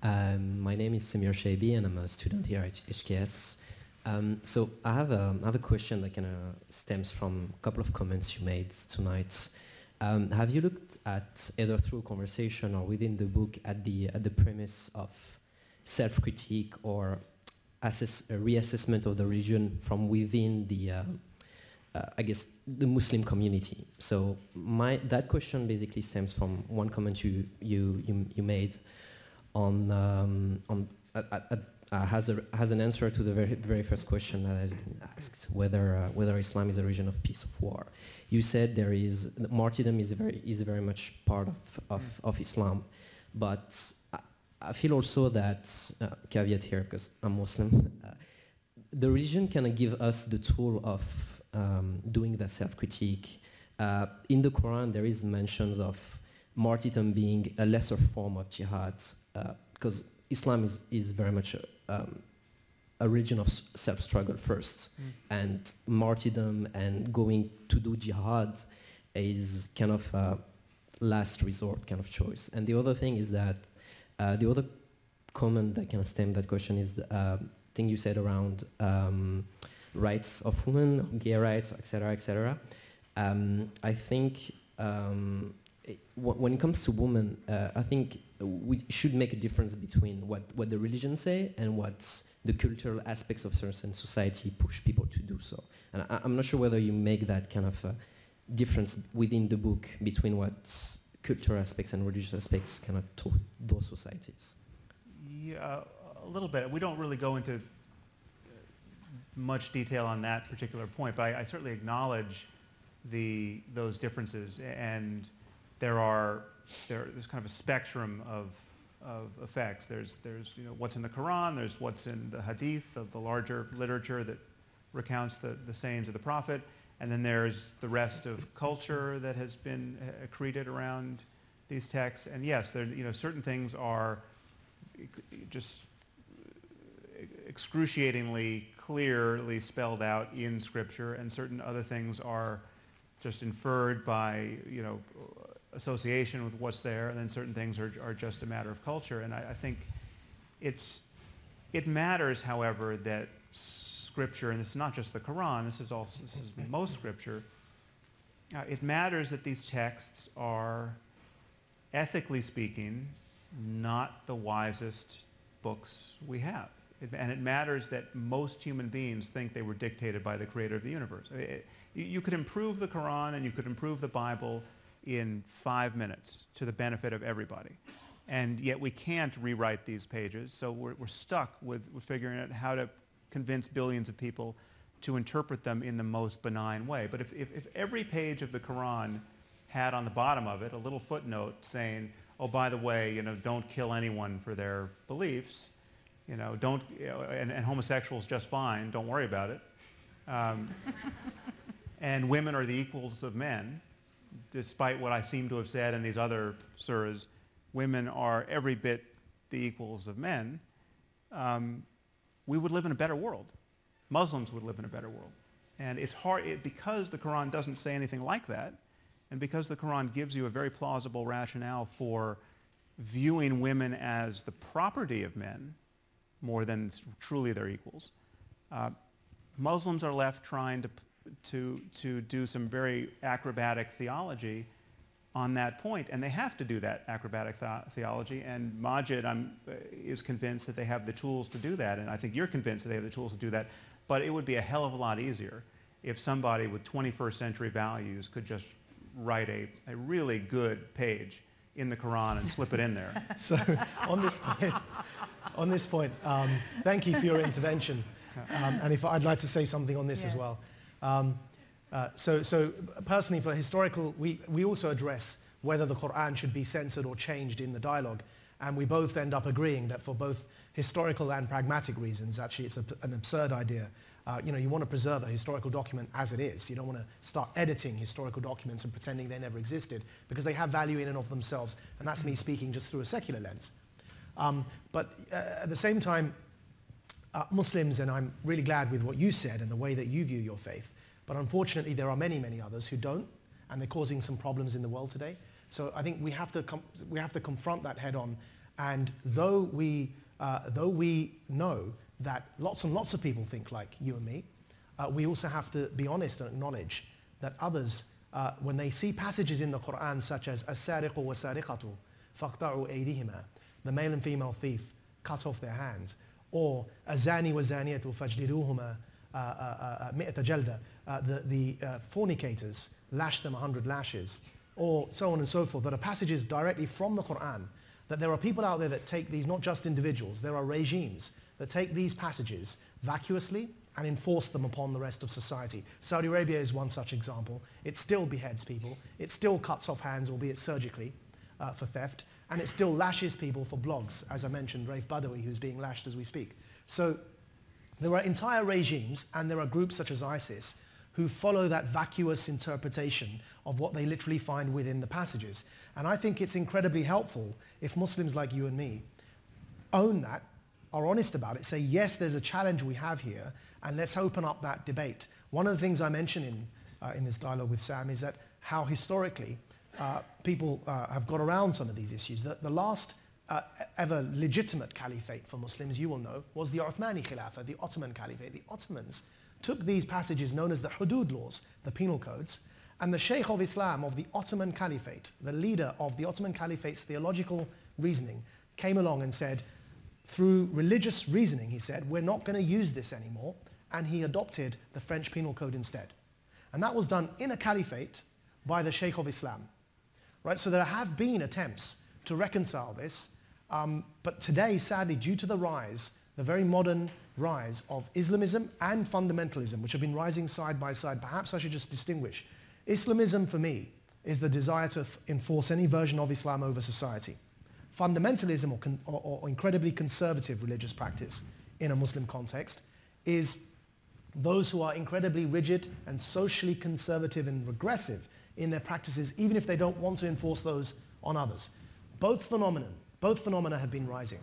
Hi. My name is Samir Shaibi, and I'm a student here at HKS. So I have a question that kind of stems from a couple of comments you made tonight. Have you looked at, either through conversation or within the book, at the premise of self-critique, or reassessment of the religion from within the, I guess, the Muslim community. So that question basically stems from one comment you made has an answer to the very first question that has been asked, whether Islam is a religion of peace or war. You said martyrdom is very much part of Islam, but I feel also that, caveat here because I'm Muslim, the religion can give us the tool of doing that self-critique. In the Quran, there is mentions of martyrdom being a lesser form of jihad, because Islam is very much a religion of self-struggle first, and martyrdom and going to do jihad is kind of a last resort kind of choice. And the other thing is that the other comment that kind of stemmed that question is the thing you said around rights of women, gay rights, etc., etc. I think when it comes to women, I think we should make a difference between what the religion say and what the cultural aspects of certain society push people to do so. And I'm not sure whether you make that kind of difference within the book between what cultural aspects and religious aspects kind of taught those societies. Yeah, a little bit. We don't really go into much detail on that particular point, but I certainly acknowledge those differences, and there's kind of a spectrum of effects. There's what's in the Quran, there's what's in the Hadith of the larger literature that recounts the sayings of the Prophet, and then there's the rest of culture that has been accreted around these texts. And yes, certain things are just excruciatingly clearly spelled out in Scripture, and certain other things are just inferred by association with what's there, and then certain things are just a matter of culture. And I think it matters, however, that Scripture, and this is not just the Quran, this is most Scripture, it matters that these texts are, ethically speaking, not the wisest books we have. And it matters that most human beings think they were dictated by the creator of the universe. You could improve the Quran and you could improve the Bible in 5 minutes to the benefit of everybody. And yet we can't rewrite these pages, so we're stuck with figuring out how to convince billions of people to interpret them in the most benign way. But if every page of the Quran had on the bottom of it a little footnote saying, oh, by the way, don't kill anyone for their beliefs, and homosexuals just fine, don't worry about it. And women are the equals of men, despite what I seem to have said in these other surahs, women are every bit the equals of men, we would live in a better world. Muslims would live in a better world. And it's hard, because the Quran doesn't say anything like that, and because the Quran gives you a very plausible rationale for viewing women as the property of men more than truly their equals, Muslims are left trying to do some very acrobatic theology on that point, and they have to do that acrobatic theology, and Maajid is convinced that they have the tools to do that, and I think you're convinced that they have the tools to do that, but it would be a hell of a lot easier if somebody with 21st century values could just write a really good page in the Quran and slip it in there. So on this point, thank you for your intervention, and if I'd like to say something on this as well. So personally, for historical, we also address whether the Quran should be censored or changed in the dialogue, and we both end up agreeing that for both historical and pragmatic reasons, actually it's an absurd idea. You want to preserve a historical document as it is. You don't want to start editing historical documents and pretending they never existed, because they have value in and of themselves, and that's me speaking just through a secular lens. But at the same time, Muslims, and I'm really glad with what you said and the way that you view your faith, but unfortunately there are many, many others who don't, and they're causing some problems in the world today. So I think we have to confront that head on, and though we know that lots and lots of people think like you and me, we also have to be honest and acknowledge that others, when they see passages in the Quran such as as-sariqu wa-sariqatu faqta'u aydihima, the male and female thief cut off their hands, or azani wa zaniyatu fajliduhuma mi'ata jalda, the fornicators, lash them 100 lashes, or so on and so forth, that are passages directly from the Quran, that there are people out there that take these, not just individuals, there are regimes that take these passages vacuously and enforce them upon the rest of society. Saudi Arabia is one such example. It still beheads people. It still cuts off hands, albeit surgically, for theft. And it still lashes people for blogs, as I mentioned, Raif Badawi, who's being lashed as we speak. So there are entire regimes, and there are groups such as ISIS, who follow that vacuous interpretation of what they literally find within the passages. And I think it's incredibly helpful if Muslims like you and me own that, are honest about it, say, yes, there's a challenge we have here, and let's open up that debate. One of the things I mention in this dialogue with Sam is that how historically people have got around some of these issues. The last ever legitimate caliphate for Muslims, you will know, was the Uthmani Khilafah, the Ottoman Caliphate. The Ottomans took these passages known as the Hudud laws, the penal codes, and the Sheikh of Islam of the Ottoman Caliphate, the leader of the Ottoman Caliphate's theological reasoning, came along and said, through religious reasoning, he said, we're not going to use this anymore, and he adopted the French penal code instead. And that was done in a caliphate by the Sheikh of Islam. Right? So there have been attempts to reconcile this, but today, sadly, due to the rise, the very modern rise of Islamism and fundamentalism, which have been rising side by side, perhaps I should just distinguish. Islamism, for me, is the desire to enforce any version of Islam over society. Fundamentalism, or incredibly conservative religious practice in a Muslim context, is those who are incredibly rigid and socially conservative and regressive in their practices, even if they don't want to enforce those on others. Both phenomena have been rising.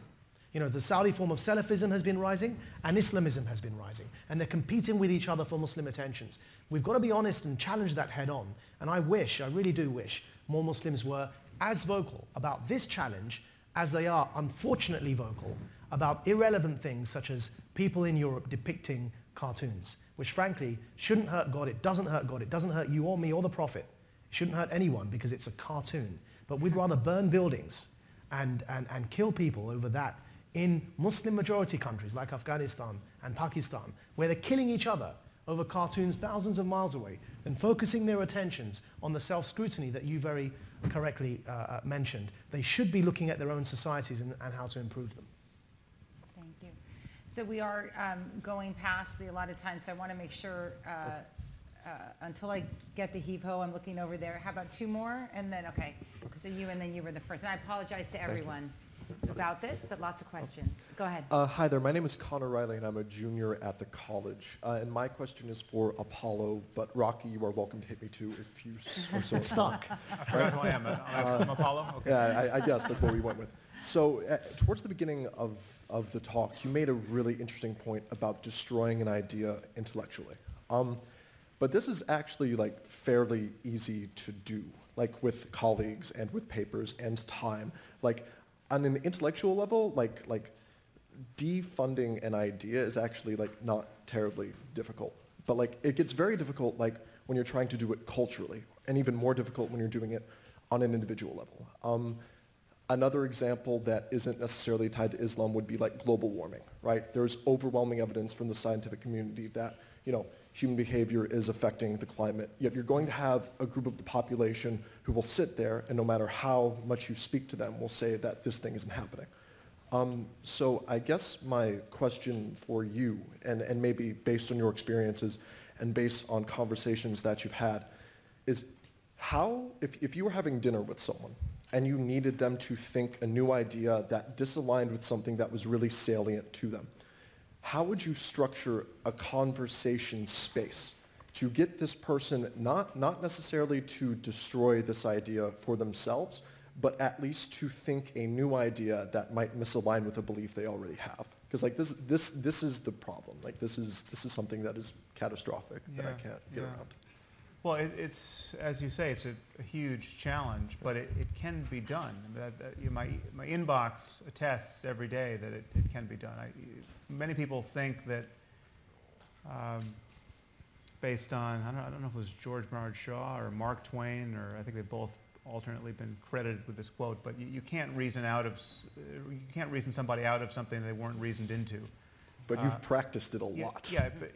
You know, the Saudi form of Salafism has been rising, and Islamism has been rising, and they're competing with each other for Muslim attentions. We've got to be honest and challenge that head on, and I really do wish, more Muslims were as vocal about this challenge as they are, unfortunately, vocal about irrelevant things such as people in Europe depicting cartoons, which frankly shouldn't hurt God. It doesn't hurt God. It doesn't hurt you or me or the Prophet. It shouldn't hurt anyone because it's a cartoon. But we'd rather burn buildings and kill people over that in Muslim majority countries like Afghanistan and Pakistan, where they're killing each other over cartoons thousands of miles away, than focusing their attentions on the self-scrutiny that you very correctly mentioned. They should be looking at their own societies and how to improve them. Thank you. So we are going past the allotted time, so I want to make sure, until I get the heave-ho, I'm looking over there. How about two more? And then, okay. So you, and then you were the first. And I apologize to everyone about this, but lots of questions. Go ahead. Hi there, my name is Connor Riley and I'm a junior at the college. And my question is for Apollo, but Rocky, you are welcome to hit me too if you are so Stuck. I forgot who I am. I'm Apollo? Okay. Yeah, I guess that's what we went with. So towards the beginning of the talk, you made a really interesting point about destroying an idea intellectually. But this is actually like fairly easy to do, like with colleagues and with papers and time. Like on an intellectual level, like defunding an idea is actually like not terribly difficult. But like it gets very difficult like when you're trying to do it culturally, and even more difficult when you're doing it on an individual level. Another example that isn't necessarily tied to Islam would be like global warming, right? There's overwhelming evidence from the scientific community that, you know, human behavior is affecting the climate, yet you're going to have a group of the population who will sit there and no matter how much you speak to them will say that this thing isn't happening. So I guess my question for you, and maybe based on your experiences and based on conversations that you've had, is how, if you were having dinner with someone and you needed them to think a new idea that disaligned with something that was really salient to them, how would you structure a conversation space to get this person not necessarily to destroy this idea for themselves, but at least to think a new idea that might misalign with a belief they already have? Because like this is the problem. Like this is something that is catastrophic that I can't get around. Well, it's, as you say, it's a huge challenge, but it can be done. My inbox attests every day that it can be done. Many people think that based on, I don't know if it was George Bernard Shaw or Mark Twain, or I think they both alternately been credited with this quote, but you can't reason somebody out of something they weren't reasoned into. But you've practiced it a lot. Yeah, but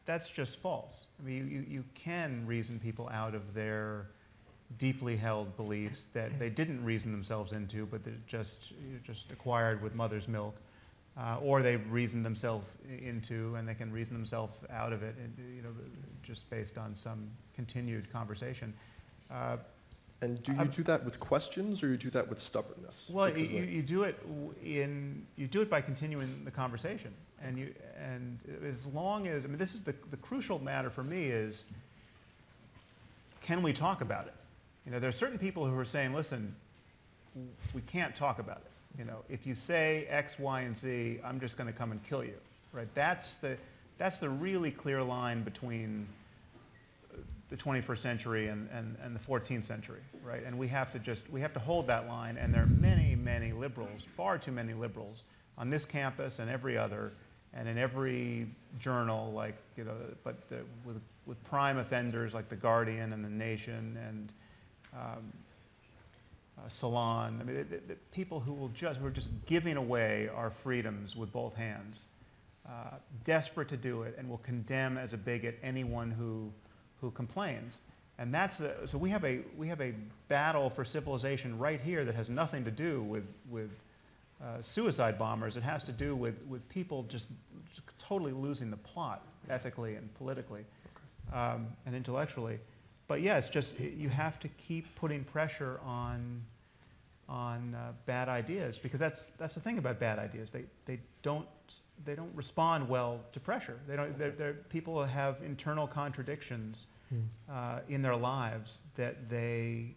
that's just false. I mean, you can reason people out of their deeply held beliefs that they didn't reason themselves into, but they're just acquired with mother's milk, or they reasoned themselves into, and they can reason themselves out of it, just based on some continued conversation. And do you do that with questions, or you do that with stubbornness? Well, you do it by continuing the conversation, and as long as, I mean, this is the crucial matter for me is, can we talk about it? There are certain people who are saying, listen, we can't talk about it. If you say X, Y, and Z, I'm just going to come and kill you, right? That's the really clear line between the 21st century and the 14th century, right? And we have to hold that line. And there are many, many liberals, far too many liberals, on this campus and every other, and in every journal, with prime offenders like The Guardian and The Nation and Salon. I mean, the people who are just giving away our freedoms with both hands, desperate to do it, and will condemn as a bigot anyone who complains. And so we have a battle for civilization right here that has nothing to do with suicide bombers. It has to do with people just totally losing the plot ethically and politically, and intellectually. But yeah, it's just you have to keep putting pressure on bad ideas, because that's the thing about bad ideas. They don't respond well to pressure. People have internal contradictions in their lives that they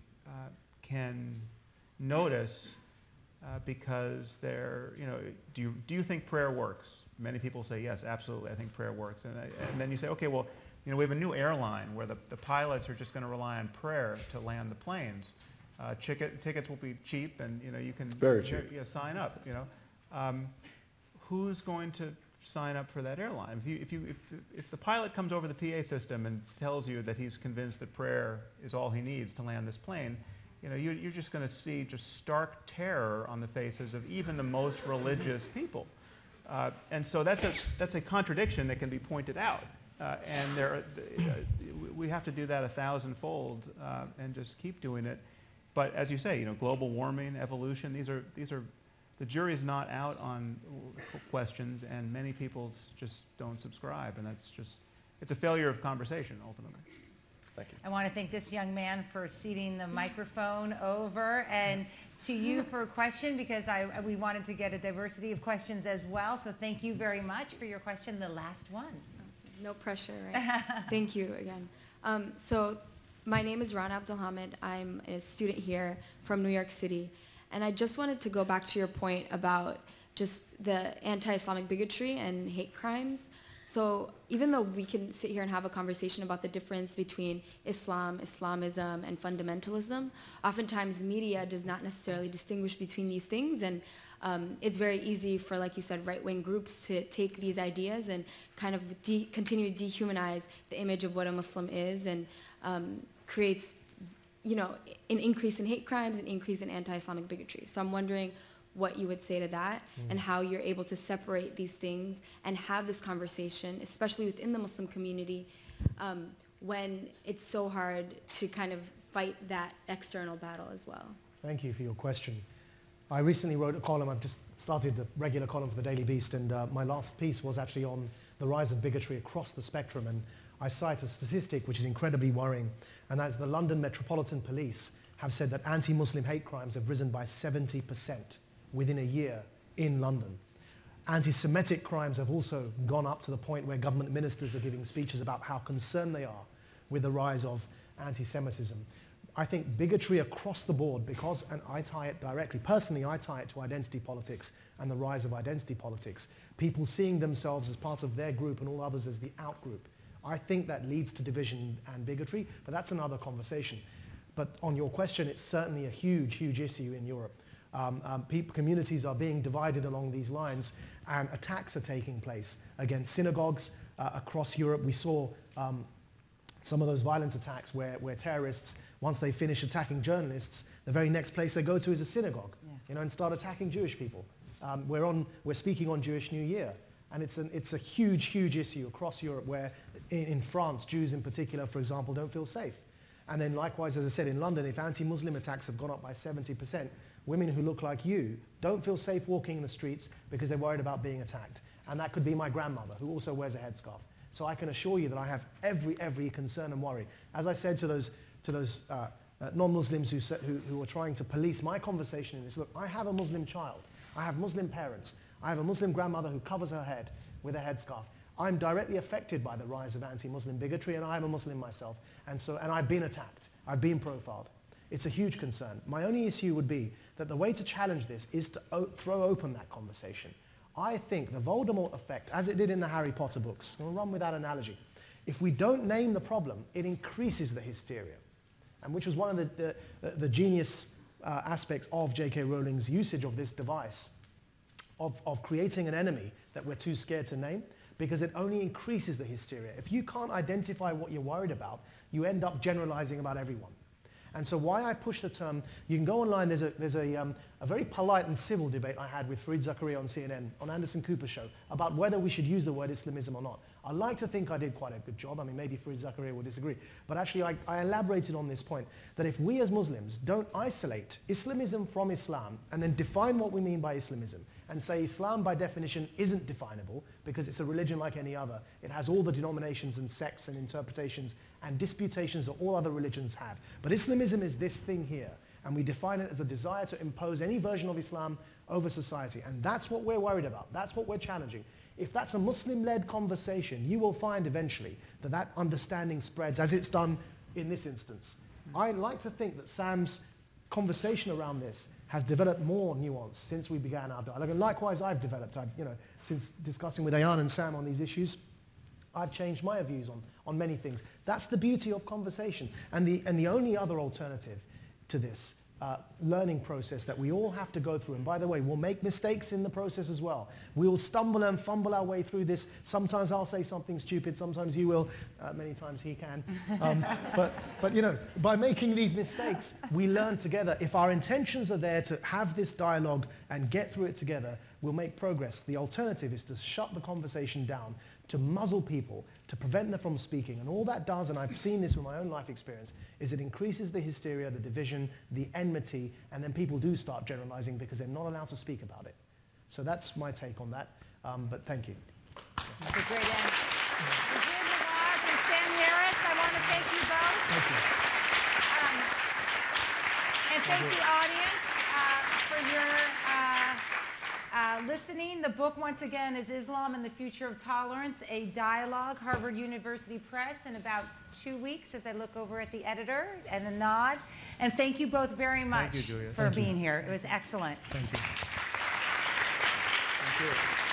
can notice because they're, do you think prayer works? Many people say, yes, absolutely, I think prayer works. And then you say, okay, well, we have a new airline where the pilots are just going to rely on prayer to land the planes. Tickets will be cheap, and you can very cheap. Sign up. Who's going to sign up for that airline? If the pilot comes over the PA system and tells you that he's convinced that prayer is all he needs to land this plane, you're just going to see just stark terror on the faces of even the most religious people. And so that's a contradiction that can be pointed out. And we have to do that 1,000-fold and just keep doing it. But as you say, global warming, evolution, these are the jury's not out on questions, and many people just don't subscribe, and it's a failure of conversation ultimately. Thank you. I want to thank this young man for ceding the microphone over, and to you for a question, because we wanted to get a diversity of questions as well. So thank you very much for your question, the last one. No pressure, right? Thank you again. So my name is Rana Abdelhamid. I'm a student here from New York City. And I just wanted to go back to your point about just the anti-Islamic bigotry and hate crimes. So even though we can sit here and have a conversation about the difference between Islam, Islamism, and fundamentalism, oftentimes media does not necessarily distinguish between these things. And it's very easy for, like you said, right-wing groups to take these ideas and kind of continue to dehumanize the image of what a Muslim is, and creates, an increase in hate crimes, an increase in anti-Islamic bigotry. So I'm wondering what you would say to that, and how you're able to separate these things and have this conversation, especially within the Muslim community, when it's so hard to kind of fight that external battle as well. Thank you for your question. I recently wrote a column. I've just started the regular column for the Daily Beast, and my last piece was actually on the rise of bigotry across the spectrum. And I cite a statistic which is incredibly worrying, and that's the London Metropolitan Police have said that anti-Muslim hate crimes have risen by 70% within a year in London. Anti-Semitic crimes have also gone up to the point where government ministers are giving speeches about how concerned they are with the rise of anti-Semitism. I think bigotry across the board, because, and I tie it directly, personally I tie it to identity politics and the rise of identity politics, people seeing themselves as part of their group and all others as the out-group. I think that leads to division and bigotry, but that's another conversation. But on your question, it's certainly a huge, huge issue in Europe. Communities are being divided along these lines, and attacks are taking place against synagogues across Europe. We saw some of those violent attacks where terrorists Once they finish attacking journalists, the very next place they go to is a synagogue, and start attacking Jewish people. We're speaking on Jewish New Year, and it's a huge, huge issue across Europe where, in France, Jews in particular, for example, don't feel safe. And then likewise, as I said, in London, if anti-Muslim attacks have gone up by 70%, women who look like you don't feel safe walking in the streets because they're worried about being attacked. And that could be my grandmother, who also wears a headscarf. So I can assure you that I have every concern and worry. As I said to those non-Muslims who are trying to police my conversation in this, look, I have a Muslim child. I have Muslim parents. I have a Muslim grandmother who covers her head with a headscarf. I'm directly affected by the rise of anti-Muslim bigotry, and I'm a Muslim myself. And I've been attacked. I've been profiled. It's a huge concern. My only issue would be that the way to challenge this is to throw open that conversation. I think the Voldemort effect, as it did in the Harry Potter books, I'm going to run with that analogy. If we don't name the problem, it increases the hysteria, and which was one of the genius aspects of J.K. Rowling's usage of this device, of creating an enemy that we're too scared to name, because it only increases the hysteria. If you can't identify what you're worried about, you end up generalizing about everyone. And so why I push the term, you can go online, there's a very polite and civil debate I had with Fareed Zakaria on CNN, on Anderson Cooper's show, about whether we should use the word Islamism or not. I like to think I did quite a good job. I mean, maybe Fareed Zakaria will disagree. But actually, I elaborated on this point, that if we as Muslims don't isolate Islamism from Islam and then define what we mean by Islamism, and say Islam by definition isn't definable because it's a religion like any other. It has all the denominations and sects and interpretations and disputations that all other religions have. But Islamism is this thing here, and we define it as a desire to impose any version of Islam over society. And that's what we're worried about. That's what we're challenging. If that's a Muslim-led conversation, you will find eventually that that understanding spreads, as it's done in this instance. I like to think that Sam's conversation around this has developed more nuance since we began our dialogue. And likewise, I've developed. Since discussing with Ayan and Sam on these issues, I've changed my views on many things. That's the beauty of conversation. And the only other alternative to this learning process that we all have to go through, and by the way, we'll make mistakes in the process as well. We will stumble and fumble our way through this. Sometimes I'll say something stupid, sometimes you will, many times he can. But by making these mistakes, we learn together. If our intentions are there to have this dialogue and get through it together, we'll make progress. The alternative is to shut the conversation down, to muzzle people, to prevent them from speaking. And all that does, and I've seen this from my own life experience, is it increases the hysteria, the division, the enmity, and then people do start generalizing because they're not allowed to speak about it. So that's my take on that, but thank you. That's a great end. Maajid Nawaz and Sam Harris, I want to thank you both. Thank you. And thank the audience for your listening. The book, once again, is Islam and the Future of Tolerance, a Dialogue, Harvard University Press, in about 2 weeks, as I look over at the editor and a nod. And thank you both very much Thank you, Juliette. for being here. It was excellent. Thank you. Thank you.